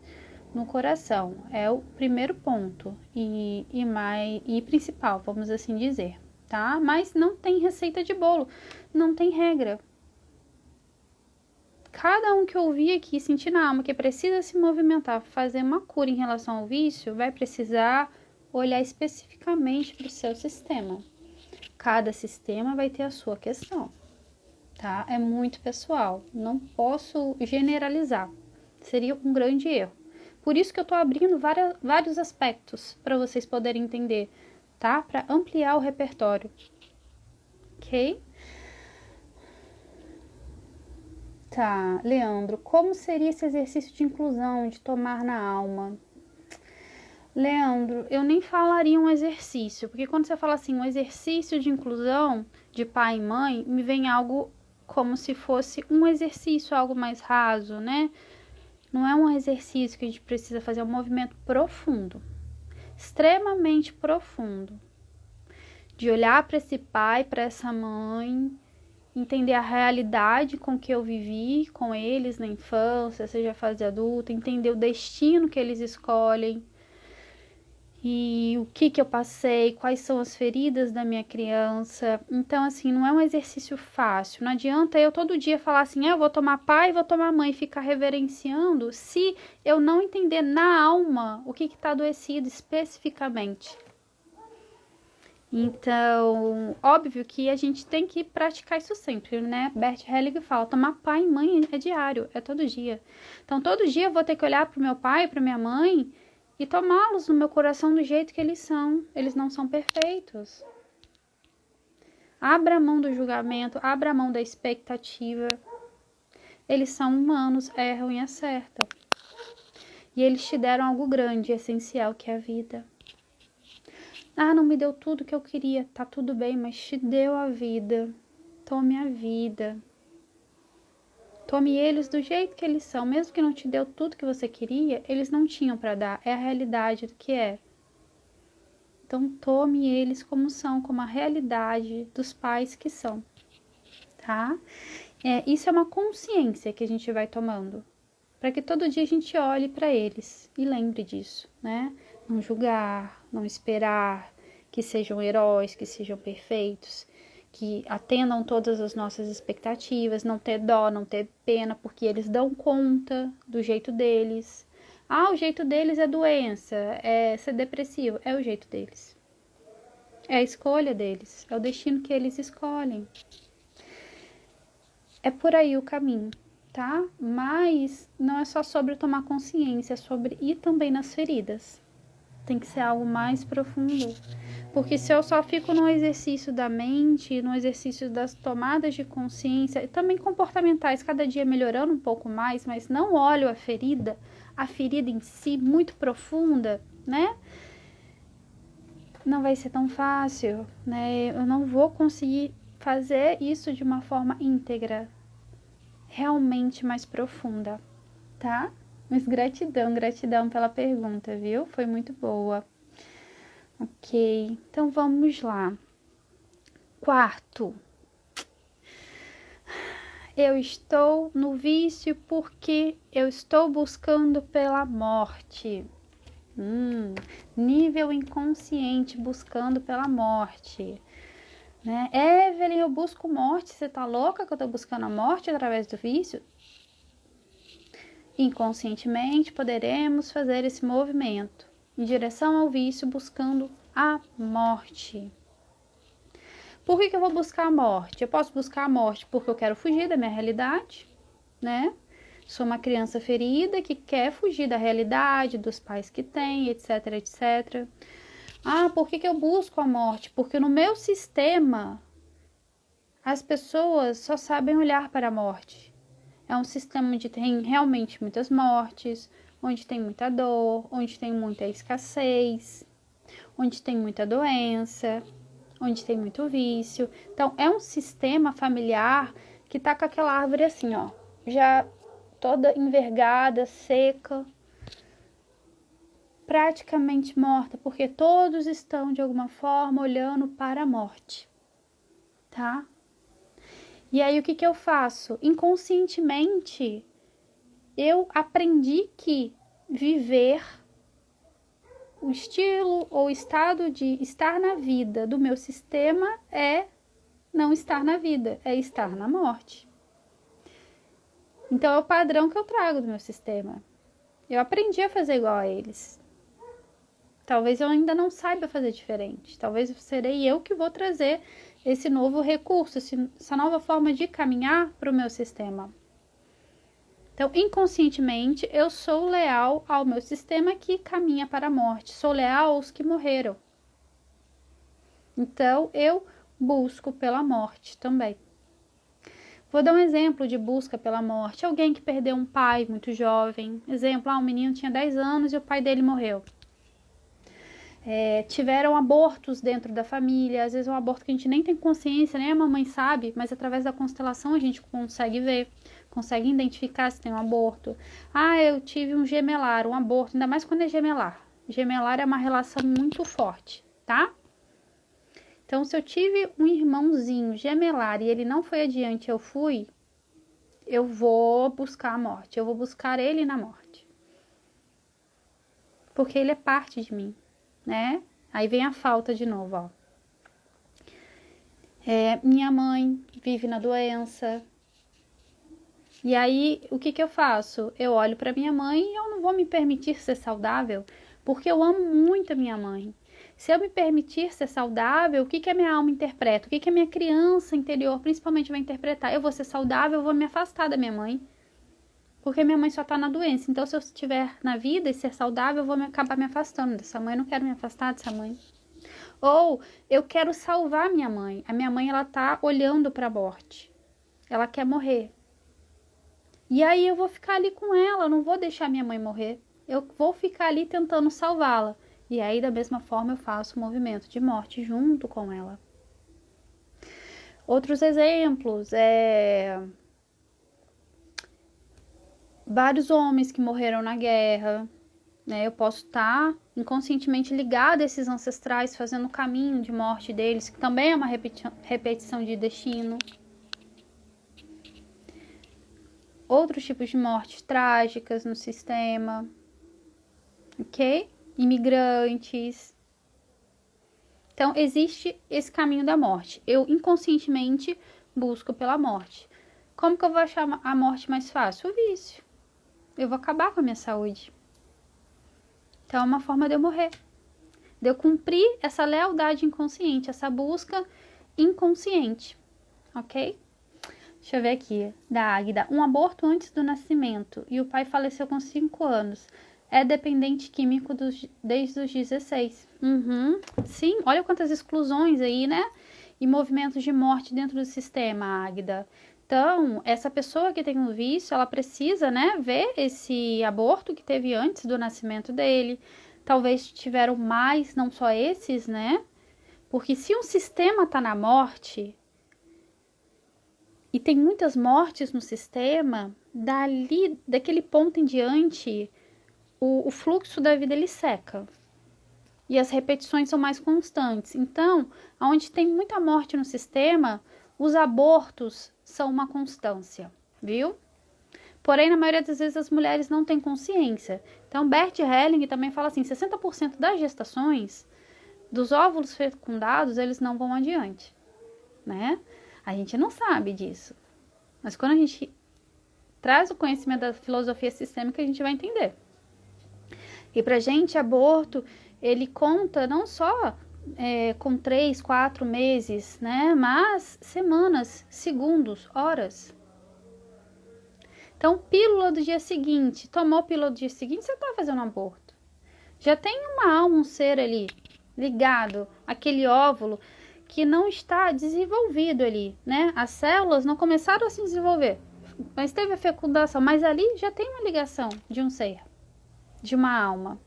no coração? É o primeiro ponto e principal, vamos assim dizer, tá? Mas não tem receita de bolo, não tem regra. Cada um que ouvir aqui, sentir na alma que precisa se movimentar, fazer uma cura em relação ao vício, vai precisar olhar especificamente para o seu sistema. Cada sistema vai ter a sua questão, tá? É muito pessoal, não posso generalizar, seria um grande erro. Por isso que eu tô abrindo vários aspectos para vocês poderem entender, tá? Para ampliar o repertório, ok? Tá, Leandro, como seria esse exercício de inclusão, de tomar na alma? Leandro, eu nem falaria um exercício, porque quando você fala assim, um exercício de inclusão de pai e mãe, me vem algo como se fosse um exercício, algo mais raso, né? Não é um exercício que a gente precisa fazer, é um movimento profundo, extremamente profundo, de olhar para esse pai, para essa mãe, entender a realidade com que eu vivi com eles na infância, seja fase adulta, entender o destino que eles escolhem e o que eu passei, quais são as feridas da minha criança. Então, assim, não é um exercício fácil. Não adianta eu todo dia falar assim, eu vou tomar pai, vou tomar mãe, e ficar reverenciando, se eu não entender na alma o que está adoecido especificamente. Então, óbvio que a gente tem que praticar isso sempre, né? Bert Hellinger fala, tomar pai e mãe é diário, é todo dia. Então, todo dia eu vou ter que olhar para o meu pai, para minha mãe e tomá-los no meu coração do jeito que eles são. Eles não são perfeitos. Abra a mão do julgamento, abra a mão da expectativa. Eles são humanos, erram e acertam. E eles te deram algo grande, essencial, que é a vida. Ah, não me deu tudo que eu queria. Tá tudo bem, mas te deu a vida. Tome a vida. Tome eles do jeito que eles são. Mesmo que não te deu tudo que você queria, eles não tinham para dar. É a realidade do que é. Então, tome eles como são, como a realidade dos pais que são. Tá? Isso é uma consciência que a gente vai tomando. Para que todo dia a gente olhe para eles e lembre disso, né? Não julgar, não esperar que sejam heróis, que sejam perfeitos, que atendam todas as nossas expectativas, não ter dó, não ter pena, porque eles dão conta do jeito deles. Ah, o jeito deles é doença, é ser depressivo, é o jeito deles. É a escolha deles, é o destino que eles escolhem. É por aí o caminho, tá? Mas não é só sobre tomar consciência, é sobre ir também nas feridas. Tem que ser algo mais profundo. Porque se eu só fico no exercício da mente, no exercício das tomadas de consciência, e também comportamentais, cada dia melhorando um pouco mais, mas não olho a ferida em si, muito profunda, né? Não vai ser tão fácil, né? Eu não vou conseguir fazer isso de uma forma íntegra, realmente mais profunda, tá? Mas gratidão pela pergunta, viu? Foi muito boa. Ok, então vamos lá. Quarto, eu estou no vício porque eu estou buscando pela morte. Nível inconsciente, buscando pela morte. Né? Evelyn, eu busco morte. Você tá louca que eu tô buscando a morte através do vício? Inconscientemente poderemos fazer esse movimento em direção ao vício, buscando a morte. Por que eu vou buscar a morte? Eu posso buscar a morte porque eu quero fugir da minha realidade, né? Sou uma criança ferida que quer fugir da realidade, dos pais que tem, etc, etc. Ah, por que eu busco a morte? Porque no meu sistema, as pessoas só sabem olhar para a morte. É um sistema onde tem realmente muitas mortes, onde tem muita dor, onde tem muita escassez, onde tem muita doença, onde tem muito vício. Então, é um sistema familiar que tá com aquela árvore assim, ó, já toda envergada, seca, praticamente morta, porque todos estão de alguma forma olhando para a morte, tá? E aí o que eu faço? Inconscientemente, eu aprendi que viver o estilo ou estado de estar na vida do meu sistema é não estar na vida, é estar na morte. Então é o padrão que eu trago do meu sistema. Eu aprendi a fazer igual a eles. Talvez eu ainda não saiba fazer diferente. Talvez serei eu que vou trazer esse novo recurso, essa nova forma de caminhar para o meu sistema. Então, inconscientemente, eu sou leal ao meu sistema que caminha para a morte. Sou leal aos que morreram. Então, eu busco pela morte também. Vou dar um exemplo de busca pela morte. Alguém que perdeu um pai muito jovem. Exemplo, um menino tinha 10 anos e o pai dele morreu. tiveram abortos dentro da família, às vezes é um aborto que a gente nem tem consciência, nem a mamãe sabe, mas através da constelação a gente consegue ver, consegue identificar se tem um aborto. Ah, eu tive um gemelar, um aborto, ainda mais quando é gemelar. Gemelar é uma relação muito forte, tá? Então, se eu tive um irmãozinho gemelar e ele não foi adiante, eu vou buscar a morte, eu vou buscar ele na morte. Porque ele é parte de mim, né? Aí vem a falta de novo, ó. Minha mãe vive na doença. E aí, o que eu faço? Eu olho para minha mãe e eu não vou me permitir ser saudável, porque eu amo muito a minha mãe. Se eu me permitir ser saudável, o que a minha alma interpreta? O que a minha criança interior principalmente vai interpretar? Eu vou ser saudável, eu vou me afastar da minha mãe. Porque minha mãe só tá na doença. Então, se eu estiver na vida e ser saudável, eu vou acabar me afastando dessa mãe. Eu não quero me afastar dessa mãe. Ou eu quero salvar minha mãe. A minha mãe, ela tá olhando para a morte. Ela quer morrer. E aí eu vou ficar ali com ela, eu não vou deixar minha mãe morrer. Eu vou ficar ali tentando salvá-la. E aí, da mesma forma, eu faço o movimento de morte junto com ela. Outros exemplos, vários homens que morreram na guerra, né? Eu posso estar inconscientemente ligada a esses ancestrais, fazendo o caminho de morte deles, que também é uma repetição de destino. Outros tipos de mortes trágicas no sistema, ok? Imigrantes. Então, existe esse caminho da morte. Eu inconscientemente busco pela morte. Como que eu vou achar a morte mais fácil? O vício. Eu vou acabar com a minha saúde. Então, é uma forma de eu morrer. De eu cumprir essa lealdade inconsciente, essa busca inconsciente, ok? Deixa eu ver aqui, da Águida. Um aborto antes do nascimento e o pai faleceu com 5 anos. É dependente químico desde os 16. Sim, olha quantas exclusões aí, né? E movimentos de morte dentro do sistema, Águida. Então, essa pessoa que tem um vício, ela precisa, né, ver esse aborto que teve antes do nascimento dele. Talvez tiveram mais, não só esses, né? Porque se um sistema tá na morte, e tem muitas mortes no sistema, daquele ponto em diante, o fluxo da vida ele seca. E as repetições são mais constantes. Então, onde tem muita morte no sistema, os abortos são uma constância, viu? Porém, na maioria das vezes, as mulheres não têm consciência. Então, Bert Helling também fala assim, 60% das gestações, dos óvulos fecundados, eles não vão adiante, né? A gente não sabe disso. Mas quando a gente traz o conhecimento da filosofia sistêmica, a gente vai entender. E pra gente, aborto, ele conta não só com 3, 4 meses, né? Mas semanas, segundos, horas. Então, pílula do dia seguinte. Tomou pílula do dia seguinte, você tá fazendo um aborto. Já tem uma alma, um ser ali, ligado àquele óvulo que não está desenvolvido ali, né? As células não começaram a se desenvolver, mas teve a fecundação, mas ali já tem uma ligação de um ser, de uma alma.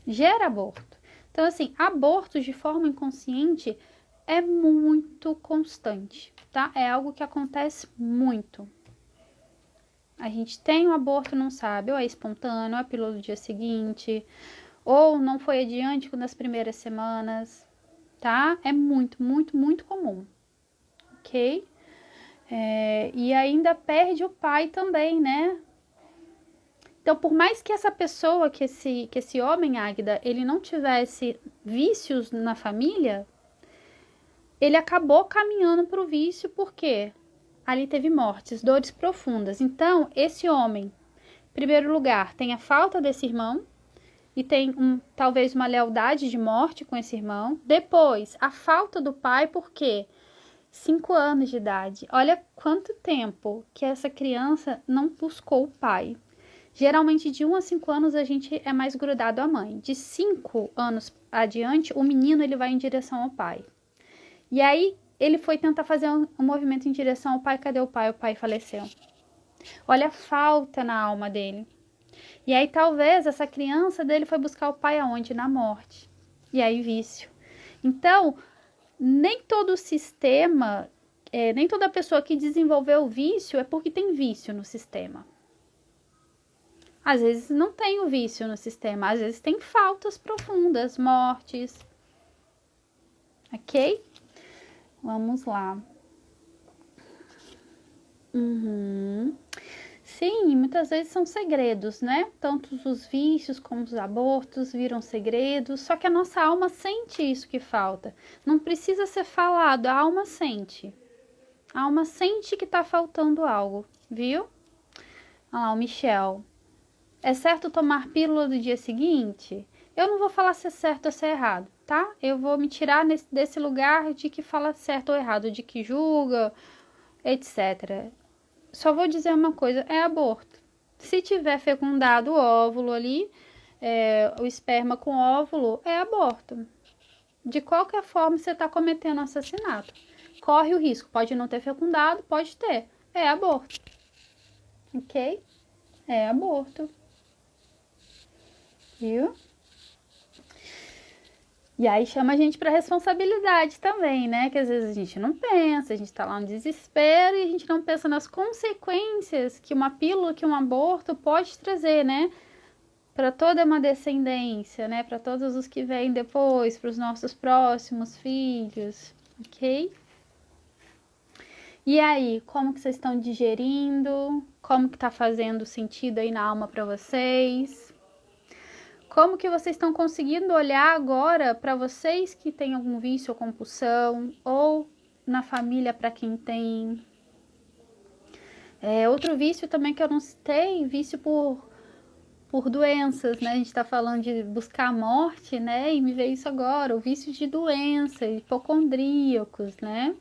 Gera aborto. Então, assim, abortos de forma inconsciente é muito constante, tá? É algo que acontece muito. A gente tem um aborto, não sabe, ou é espontâneo, ou é pílula do dia seguinte, ou não foi adiante nas primeiras semanas, tá? É muito, muito, muito comum, ok? E ainda perde o pai também, né? Então, por mais que essa pessoa, que esse homem, Águida, ele não tivesse vícios na família, ele acabou caminhando para o vício porque ali teve mortes, dores profundas. Então, esse homem, em primeiro lugar, tem a falta desse irmão e tem talvez uma lealdade de morte com esse irmão. Depois, a falta do pai, porque 5 anos de idade. Olha quanto tempo que essa criança não buscou o pai. Geralmente, de 1 a 5 anos, a gente é mais grudado à mãe. De 5 anos adiante, o menino ele vai em direção ao pai. E aí, ele foi tentar fazer um movimento em direção ao pai. Cadê o pai? O pai faleceu. Olha a falta na alma dele. E aí, talvez, essa criança dele foi buscar o pai aonde? Na morte. E aí vício. Então, nem todo sistema, nem toda pessoa que desenvolveu o vício é porque tem vício no sistema. Às vezes não tem o vício no sistema, às vezes tem faltas profundas, mortes. Ok? Vamos lá. Sim, muitas vezes são segredos, né? Tanto os vícios como os abortos viram segredos, só que a nossa alma sente isso que falta. Não precisa ser falado, a alma sente. A alma sente que tá faltando algo, viu? Olha lá, o Michel. É certo tomar pílula do dia seguinte? Eu não vou falar se é certo ou se é errado, tá? Eu vou me tirar desse lugar de que fala certo ou errado, de que julga, etc. Só vou dizer uma coisa, é aborto. Se tiver fecundado o óvulo ali, o esperma com óvulo, é aborto. De qualquer forma, você está cometendo assassinato. Corre o risco, pode não ter fecundado, pode ter. É aborto. Ok? É aborto. Viu? E aí chama a gente para responsabilidade também, né? Que às vezes a gente não pensa, a gente tá lá no desespero e a gente não pensa nas consequências que uma pílula, que um aborto pode trazer, né? Para toda uma descendência, né? Para todos os que vêm depois, para os nossos próximos filhos, ok? E aí, como que vocês estão digerindo? Como que tá fazendo sentido aí na alma para vocês? Como que vocês estão conseguindo olhar agora para vocês que têm algum vício ou compulsão, ou na família para quem tem? Outro vício também que eu não citei, vício por doenças, né? A gente está falando de buscar a morte, né? E me veio isso agora, o vício de doença, hipocondríacos, né?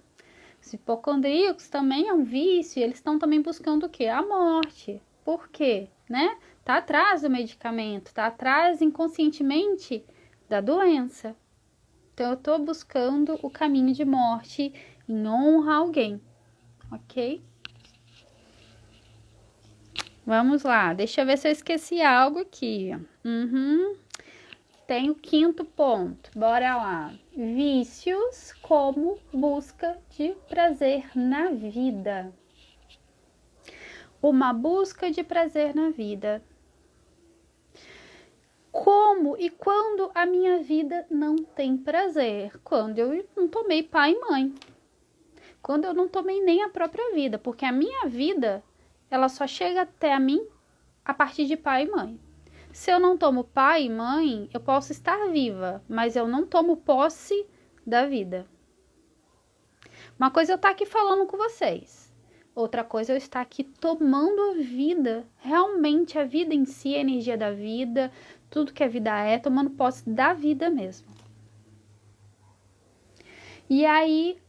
Os hipocondríacos também é um vício, eles estão também buscando o quê? A morte. Por quê? Né? Tá atrás do medicamento, tá atrás inconscientemente da doença. Então eu tô buscando o caminho de morte em honra a alguém, ok? Vamos lá, deixa eu ver se eu esqueci algo aqui. Tem o quinto ponto, bora lá. Vícios como busca de prazer na vida. Uma busca de prazer na vida. Como e quando a minha vida não tem prazer? Quando eu não tomei pai e mãe. Quando eu não tomei nem a própria vida, porque a minha vida, ela só chega até a mim a partir de pai e mãe. Se eu não tomo pai e mãe, eu posso estar viva, mas eu não tomo posse da vida. Uma coisa é eu estar aqui falando com vocês. Outra coisa é eu estar aqui tomando a vida, realmente a vida em si, a energia da vida, tudo que a vida é, tomando posse da vida mesmo. E aí,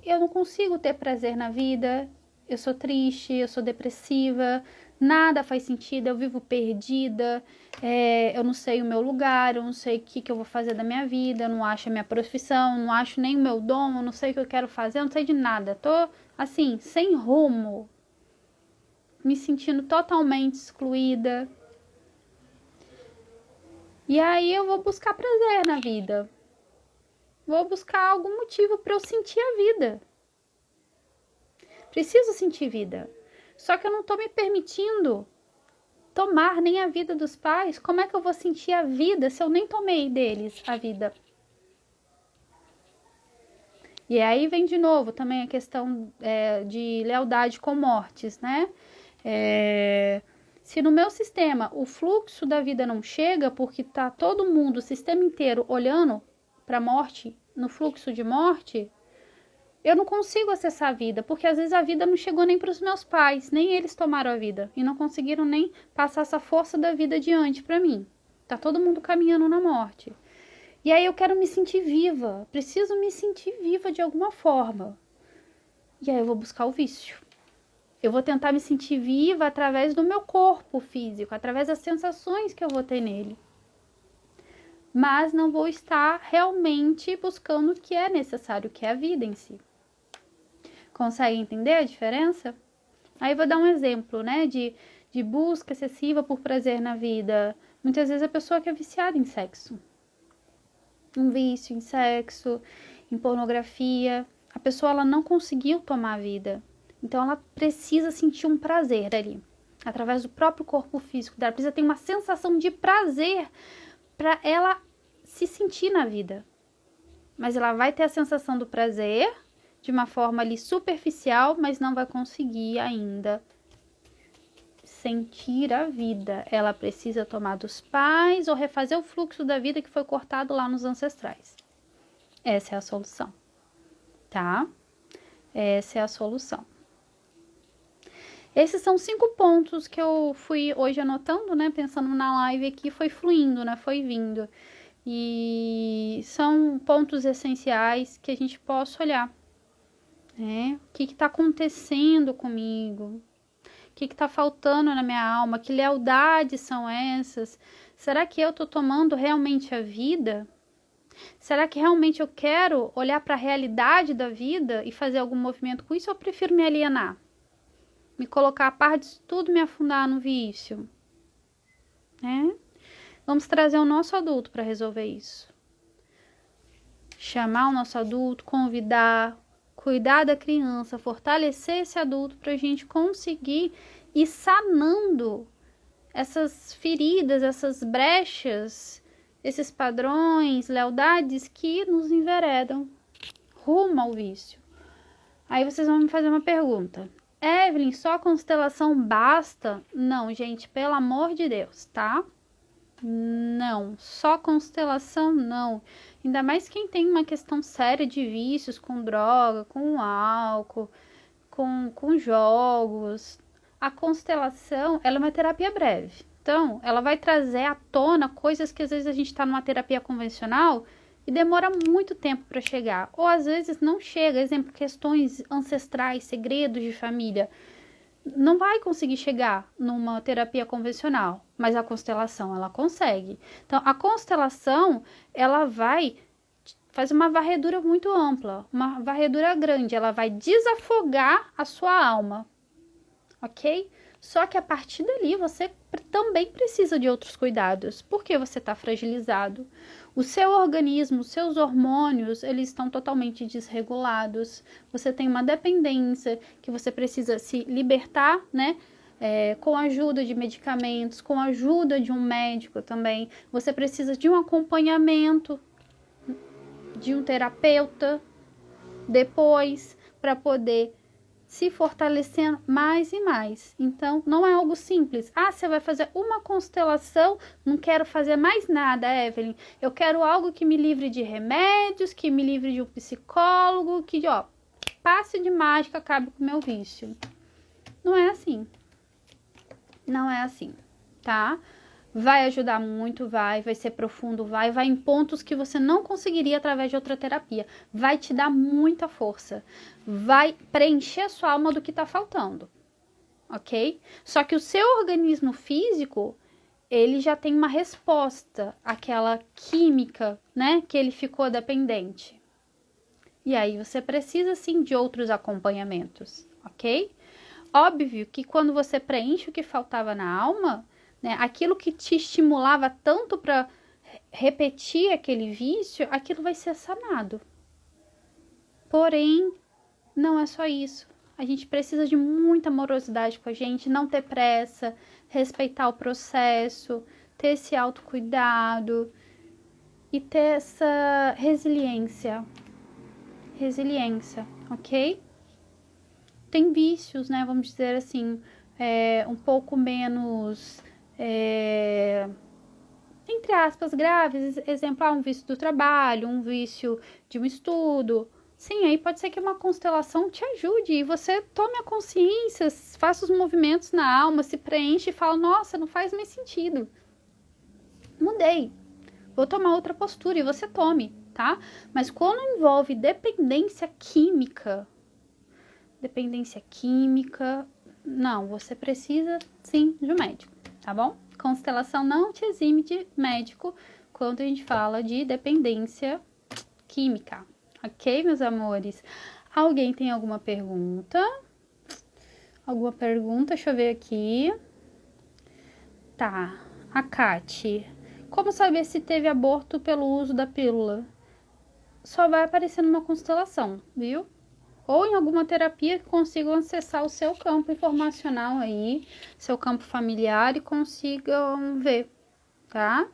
eu não consigo ter prazer na vida, eu sou triste, eu sou depressiva, nada faz sentido, eu vivo perdida, eu não sei o meu lugar, eu não sei o que eu vou fazer da minha vida, eu não acho a minha profissão, não acho nem o meu dom, eu não sei o que eu quero fazer, eu não sei de nada, tô assim, sem rumo, me sentindo totalmente excluída. E aí eu vou buscar prazer na vida, vou buscar algum motivo para eu sentir a vida. Preciso sentir vida. Só que eu não estou me permitindo tomar nem a vida dos pais. Como é que eu vou sentir a vida se eu nem tomei deles a vida? E aí vem de novo também a questão de lealdade com mortes, né? Se no meu sistema o fluxo da vida não chega, porque tá todo mundo, o sistema inteiro, olhando para a morte, no fluxo de morte, eu não consigo acessar a vida, porque às vezes a vida não chegou nem para os meus pais, nem eles tomaram a vida e não conseguiram nem passar essa força da vida adiante para mim. Tá todo mundo caminhando na morte. E aí eu quero me sentir viva, preciso me sentir viva de alguma forma. E aí eu vou buscar o vício. Eu vou tentar me sentir viva através do meu corpo físico, através das sensações que eu vou ter nele. Mas não vou estar realmente buscando o que é necessário, que é a vida em si. Consegue entender a diferença? Aí eu vou dar um exemplo, né, de busca excessiva por prazer na vida. Muitas vezes a pessoa que é viciada em sexo. um vício em sexo, em pornografia. A pessoa ela não conseguiu tomar a vida. Então ela precisa sentir um prazer ali, através do próprio corpo físico dela. Precisa ter uma sensação de prazer para ela se sentir na vida. Mas ela vai ter a sensação do prazer de uma forma ali superficial, mas não vai conseguir ainda sentir a vida. Ela precisa tomar dos pais ou refazer o fluxo da vida que foi cortado lá nos ancestrais. Essa é a solução, tá? Essa é a solução. Esses são 5 pontos que eu fui hoje anotando, né? Pensando na live aqui, foi fluindo, né? Foi vindo. E são pontos essenciais que a gente possa olhar, né? O que está acontecendo comigo? O que está faltando na minha alma? Que lealdades são essas? Será que eu estou tomando realmente a vida? Será que realmente eu quero olhar para a realidade da vida e fazer algum movimento com isso? Ou eu prefiro me alienar? Me colocar a par disso tudo, me afundar no vício? Né? Vamos trazer o nosso adulto para resolver isso. Chamar o nosso adulto, convidar, cuidar da criança, fortalecer esse adulto para a gente conseguir ir sanando essas feridas, essas brechas, esses padrões, lealdades que nos enveredam rumo ao vício. Aí vocês vão me fazer uma pergunta. Evelyn, só a constelação basta? Não, gente, pelo amor de Deus, tá? Não, só constelação não. Ainda mais quem tem uma questão séria de vícios com droga, com álcool, com jogos. A constelação, ela é uma terapia breve. Então, ela vai trazer à tona coisas que às vezes a gente está numa terapia convencional e demora muito tempo para chegar. Ou às vezes não chega, exemplo, questões ancestrais, segredos de família. Não vai conseguir chegar numa terapia convencional, mas a constelação ela consegue. Então, a constelação ela vai fazer uma varredura muito ampla, uma varredura grande, ela vai desafogar a sua alma, ok? Só que a partir dali você também precisa de outros cuidados, porque você está fragilizado. O seu organismo, os seus hormônios, eles estão totalmente desregulados. Você tem uma dependência que você precisa se libertar, né? Com a ajuda de medicamentos, com a ajuda de um médico também. Você precisa de um acompanhamento, de um terapeuta, depois, para poder se fortalecendo mais e mais. Então, não é algo simples. Ah, você vai fazer uma constelação, não quero fazer mais nada, Evelyn. Eu quero algo que me livre de remédios, que me livre de um psicólogo, que, ó, passe de mágica, acabe com o meu vício. Não é assim. Não é assim, tá? Vai ajudar muito, vai ser profundo, vai em pontos que você não conseguiria através de outra terapia. Vai te dar muita força. Vai preencher a sua alma do que tá faltando, ok? Só que o seu organismo físico, ele já tem uma resposta àquela química, né? Que ele ficou dependente. E aí você precisa, sim, de outros acompanhamentos, ok? Óbvio que quando você preenche o que faltava na alma, né, aquilo que te estimulava tanto para repetir aquele vício, aquilo vai ser sanado. Porém, não é só isso. A gente precisa de muita amorosidade com a gente, não ter pressa, respeitar o processo, ter esse autocuidado e ter essa resiliência. Resiliência, ok? Tem vícios, né? Vamos dizer assim, um pouco menos, entre aspas, graves. Exemplo, um vício do trabalho, um vício de um estudo. Sim, aí pode ser que uma constelação te ajude e você tome a consciência, faça os movimentos na alma, se preenche e fala, nossa, não faz mais sentido. Mudei. Vou tomar outra postura e você tome, tá? Mas quando envolve dependência química, não, você precisa sim de um médico, tá bom? Constelação não te exime de médico quando a gente fala de dependência química, ok, meus amores? Alguém tem alguma pergunta? Alguma pergunta? Deixa eu ver aqui. Tá, a Kati. Como saber se teve aborto pelo uso da pílula? Só vai aparecer numa constelação, viu? Ou em alguma terapia que consigam acessar o seu campo informacional aí, seu campo familiar e consigam ver, tá?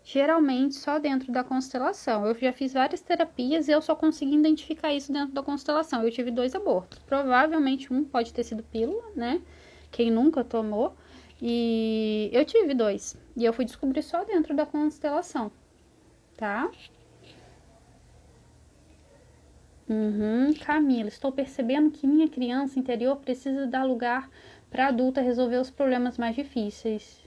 Geralmente só dentro da constelação. Eu já fiz várias terapias e eu só consegui identificar isso dentro da constelação. Eu tive 2 abortos. Provavelmente um pode ter sido pílula, né? Quem nunca tomou. E eu tive 2. E eu fui descobrir só dentro da constelação, tá? Camila, estou percebendo que minha criança interior precisa dar lugar para adulta resolver os problemas mais difíceis.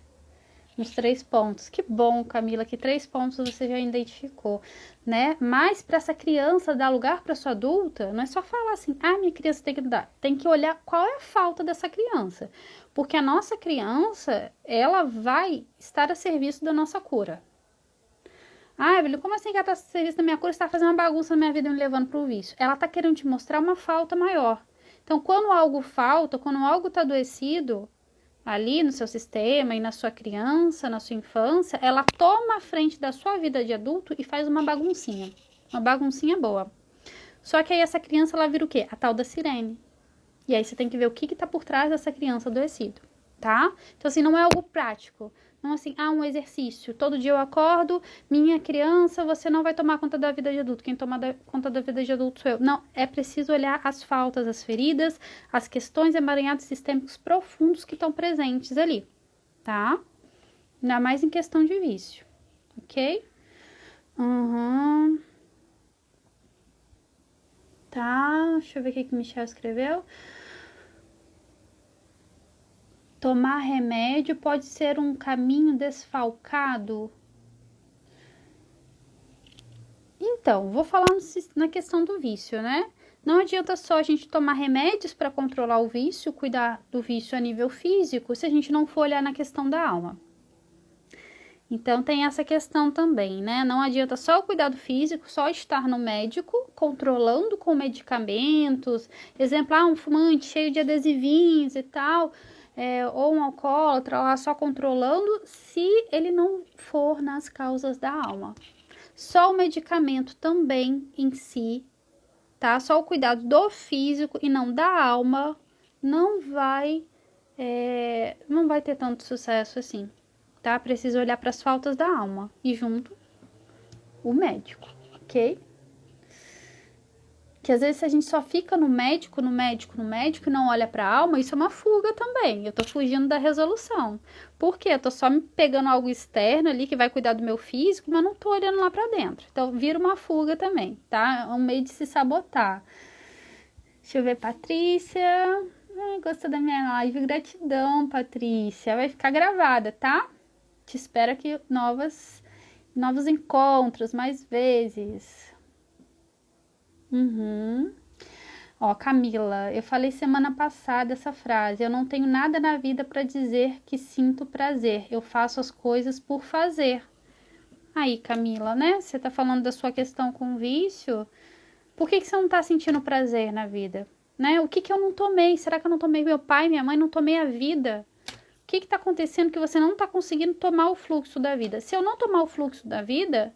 Nos 3 pontos. Que bom, Camila, que 3 pontos você já identificou, né? Mas para essa criança dar lugar para sua adulta, não é só falar assim, minha criança tem que dar. Tem que olhar qual é a falta dessa criança. Porque a nossa criança, ela vai estar a serviço da nossa cura. Evelyn, como assim que ela está a serviço da minha cura? Você está fazendo uma bagunça na minha vida e me levando para o vício. Ela está querendo te mostrar uma falta maior. Então, quando algo falta, quando algo está adoecido ali no seu sistema e na sua criança, na sua infância, ela toma a frente da sua vida de adulto e faz uma baguncinha boa. Só que aí essa criança, ela vira o quê? A tal da sirene. E aí você tem que ver o que tá por trás dessa criança adoecida, tá? Então, assim, não é algo prático. Não assim, um exercício. Todo dia eu acordo, minha criança, você não vai tomar conta da vida de adulto. Quem toma conta da vida de adulto sou eu. Não, é preciso olhar as faltas, as feridas, as questões emaranhados sistêmicos profundos que estão presentes ali, tá? Ainda mais em questão de vício, ok? Tá, deixa eu ver o que o Michel escreveu. Tomar remédio pode ser um caminho desfalcado? Então, vou falar na questão do vício, né? Não adianta só a gente tomar remédios para controlar o vício, cuidar do vício a nível físico, se a gente não for olhar na questão da alma. Então, tem essa questão também, né? Não adianta só o cuidado físico, só estar no médico, controlando com medicamentos. Exemplo, um fumante cheio de adesivinhos e tal, ou um alcoólatra lá só controlando, se ele não for nas causas da alma. Só o medicamento também em si, tá? Só o cuidado do físico e não da alma não vai ter tanto sucesso assim, tá? Precisa olhar para as faltas da alma e junto o médico, ok? Que às vezes a gente só fica no médico e não olha para a alma, isso é uma fuga também. Eu tô fugindo da resolução. Por quê? Eu tô só me pegando algo externo ali que vai cuidar do meu físico, mas não tô olhando lá para dentro. Então vira uma fuga também, tá? É um meio de se sabotar. Deixa eu ver, Patrícia. Gostou da minha live? Gratidão, Patrícia. Vai ficar gravada, tá? Te espero aqui novos encontros, mais vezes. Ó, Camila, eu falei semana passada essa frase. Eu não tenho nada na vida para dizer que sinto prazer. Eu faço as coisas por fazer. Aí, Camila, né? Você tá falando da sua questão com o vício. Por que você não tá sentindo prazer na vida? Né? O que eu não tomei? Será que eu não tomei meu pai, minha mãe? Não tomei a vida? O que tá acontecendo que você não tá conseguindo tomar o fluxo da vida? Se eu não tomar o fluxo da vida,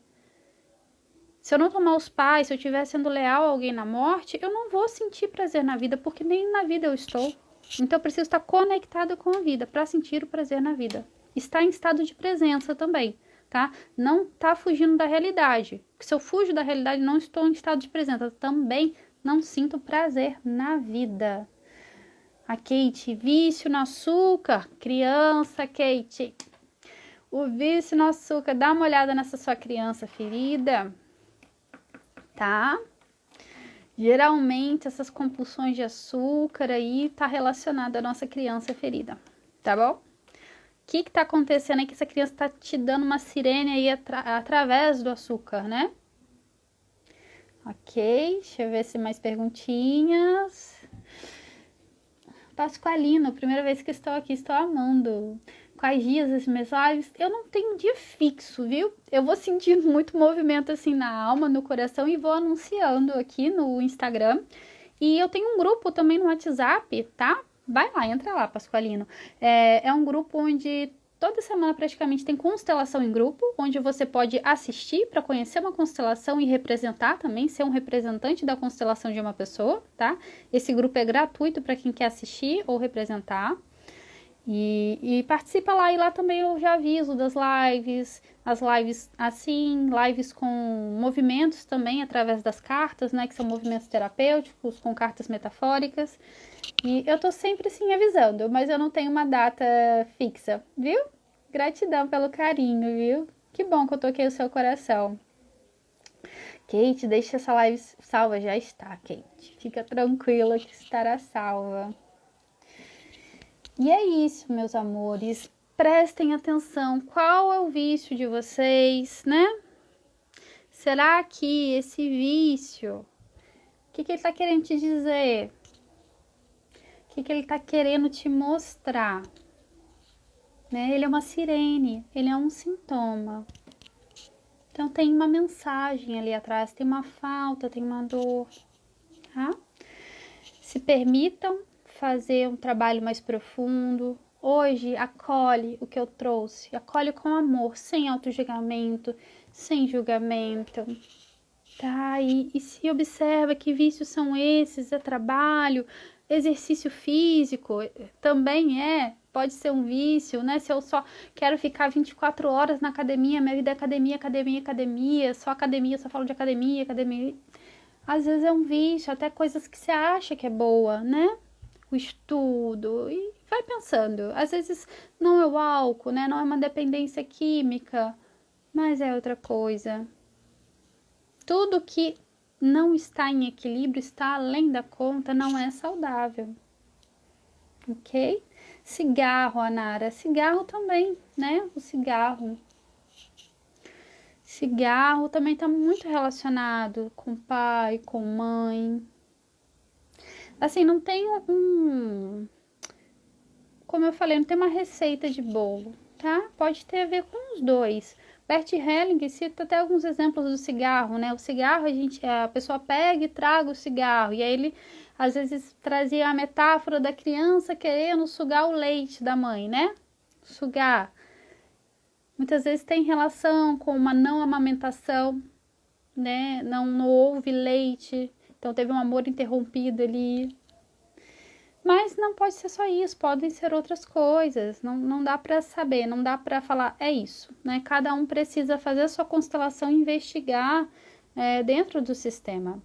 se eu não tomar os pais, se eu estiver sendo leal a alguém na morte, eu não vou sentir prazer na vida, porque nem na vida eu estou. Então eu preciso estar conectada com a vida para sentir o prazer na vida. Estar em estado de presença também, tá? Não tá fugindo da realidade. Porque se eu fujo da realidade, não estou em estado de presença. Eu também não sinto prazer na vida. A Kate, vício no açúcar. Criança, Kate. O vício no açúcar. Dá uma olhada nessa sua criança ferida. Tá? Geralmente essas compulsões de açúcar aí tá relacionada à nossa criança ferida, tá bom? O que tá acontecendo aí que essa criança tá te dando uma sirene aí através do açúcar, né? Ok, deixa eu ver se mais perguntinhas. Pascoalino, primeira vez que estou aqui, estou amando. Quais dias esses meus lives? Eu não tenho um dia fixo, viu? Eu vou sentindo muito movimento assim na alma, no coração e vou anunciando aqui no Instagram. E eu tenho um grupo também no WhatsApp, tá? Vai lá, entra lá, Pascoalino. É um grupo onde Toda semana praticamente tem constelação em grupo, onde você pode assistir para conhecer uma constelação e representar também, ser um representante da constelação de uma pessoa, tá? Esse grupo é gratuito para quem quer assistir ou representar. E participa lá, e lá também eu já aviso das lives, as lives assim, lives com movimentos também através das cartas, né, que são movimentos terapêuticos, com cartas metafóricas. E eu tô sempre assim avisando, mas eu não tenho uma data fixa, viu? Gratidão pelo carinho, viu? Que bom que eu toquei o seu coração. Kate, deixa essa live salva, já está, Kate. Fica tranquila que estará salva. E é isso, meus amores. Prestem atenção. Qual é o vício de vocês, né? Será que esse vício, o que ele está querendo te dizer? O que ele está querendo te mostrar? Né? Ele é uma sirene, ele é um sintoma. Então tem uma mensagem ali atrás, tem uma falta, tem uma dor, tá? Se permitam fazer um trabalho mais profundo. Hoje, acolhe o que eu trouxe, acolhe com amor, sem auto-julgamento, sem julgamento, tá? E se observa que vícios são esses, é trabalho, exercício físico também pode ser um vício, né? Se eu só quero ficar 24 horas na academia, minha vida é academia, academia, academia, só falo de academia, academia. Às vezes é um vício, até coisas que você acha que é boa, né? O estudo, e vai pensando. Às vezes não é o álcool, né? Não é uma dependência química, mas é outra coisa. Tudo que não está em equilíbrio, está além da conta, não é saudável. Ok? Cigarro, Anara. Cigarro também, né? O cigarro. Cigarro também está muito relacionado com pai, com mãe. Assim, não tem como eu falei, não tem uma receita de bolo, tá? Pode ter a ver com os dois. Bert Helling cita até alguns exemplos do cigarro, né? O cigarro, a pessoa pega e traga o cigarro, e aí ele, às vezes, trazia a metáfora da criança querendo sugar o leite da mãe, né? Sugar. Muitas vezes tem relação com uma não amamentação, né? Não houve leite, então teve um amor interrompido ali. Mas não pode ser só isso, podem ser outras coisas, não dá para saber, não dá para falar, é isso, né? Cada um precisa fazer a sua constelação e investigar dentro do sistema,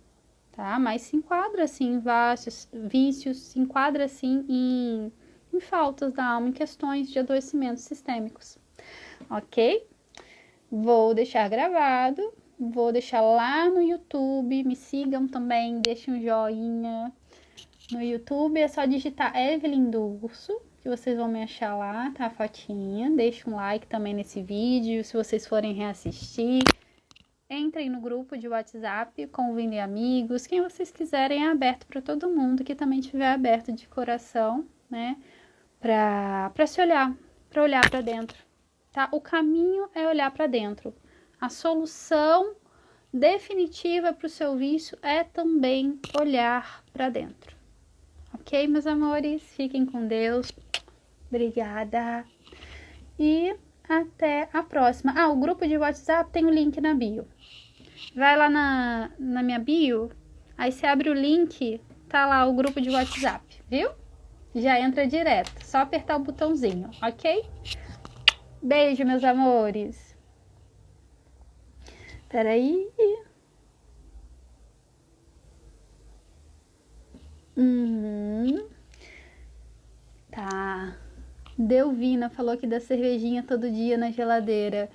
tá? Mas se enquadra, assim, em vícios, se enquadra, assim, em faltas da alma, em questões de adoecimentos sistêmicos, ok? Vou deixar gravado, vou deixar lá no YouTube, me sigam também, deixem um joinha. No YouTube é só digitar Evelyn do Urso, que vocês vão me achar lá, tá? A fotinha. Deixa um like também nesse vídeo, se vocês forem reassistir. Entrem no grupo de WhatsApp, convidem amigos. Quem vocês quiserem é aberto para todo mundo, que também estiver aberto de coração, né? Para se olhar, para olhar para dentro, tá? O caminho é olhar para dentro. A solução definitiva para o seu vício é também olhar para dentro. Ok, meus amores? Fiquem com Deus. Obrigada. E até a próxima. O grupo de WhatsApp tem o link na bio. Vai lá na minha bio. Aí você abre o link, tá lá o grupo de WhatsApp, viu? Já entra direto. Só apertar o botãozinho, ok? Beijo, meus amores. Peraí. Tá. Delvina falou que dá cervejinha todo dia na geladeira.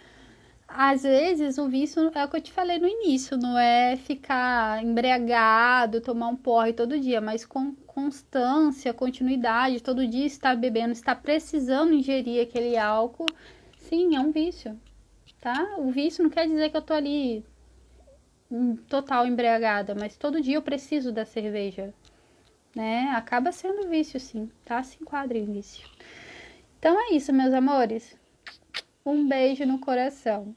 Às vezes o vício é o que eu te falei no início, não é ficar embriagado, tomar um porre todo dia, mas com constância, continuidade, todo dia estar bebendo, estar precisando ingerir aquele álcool, sim, é um vício, tá? O vício não quer dizer que eu tô ali total embriagada, mas todo dia eu preciso da cerveja, né? Acaba sendo vício, sim, tá? Se enquadra em vício. Então é isso, meus amores. Um beijo no coração.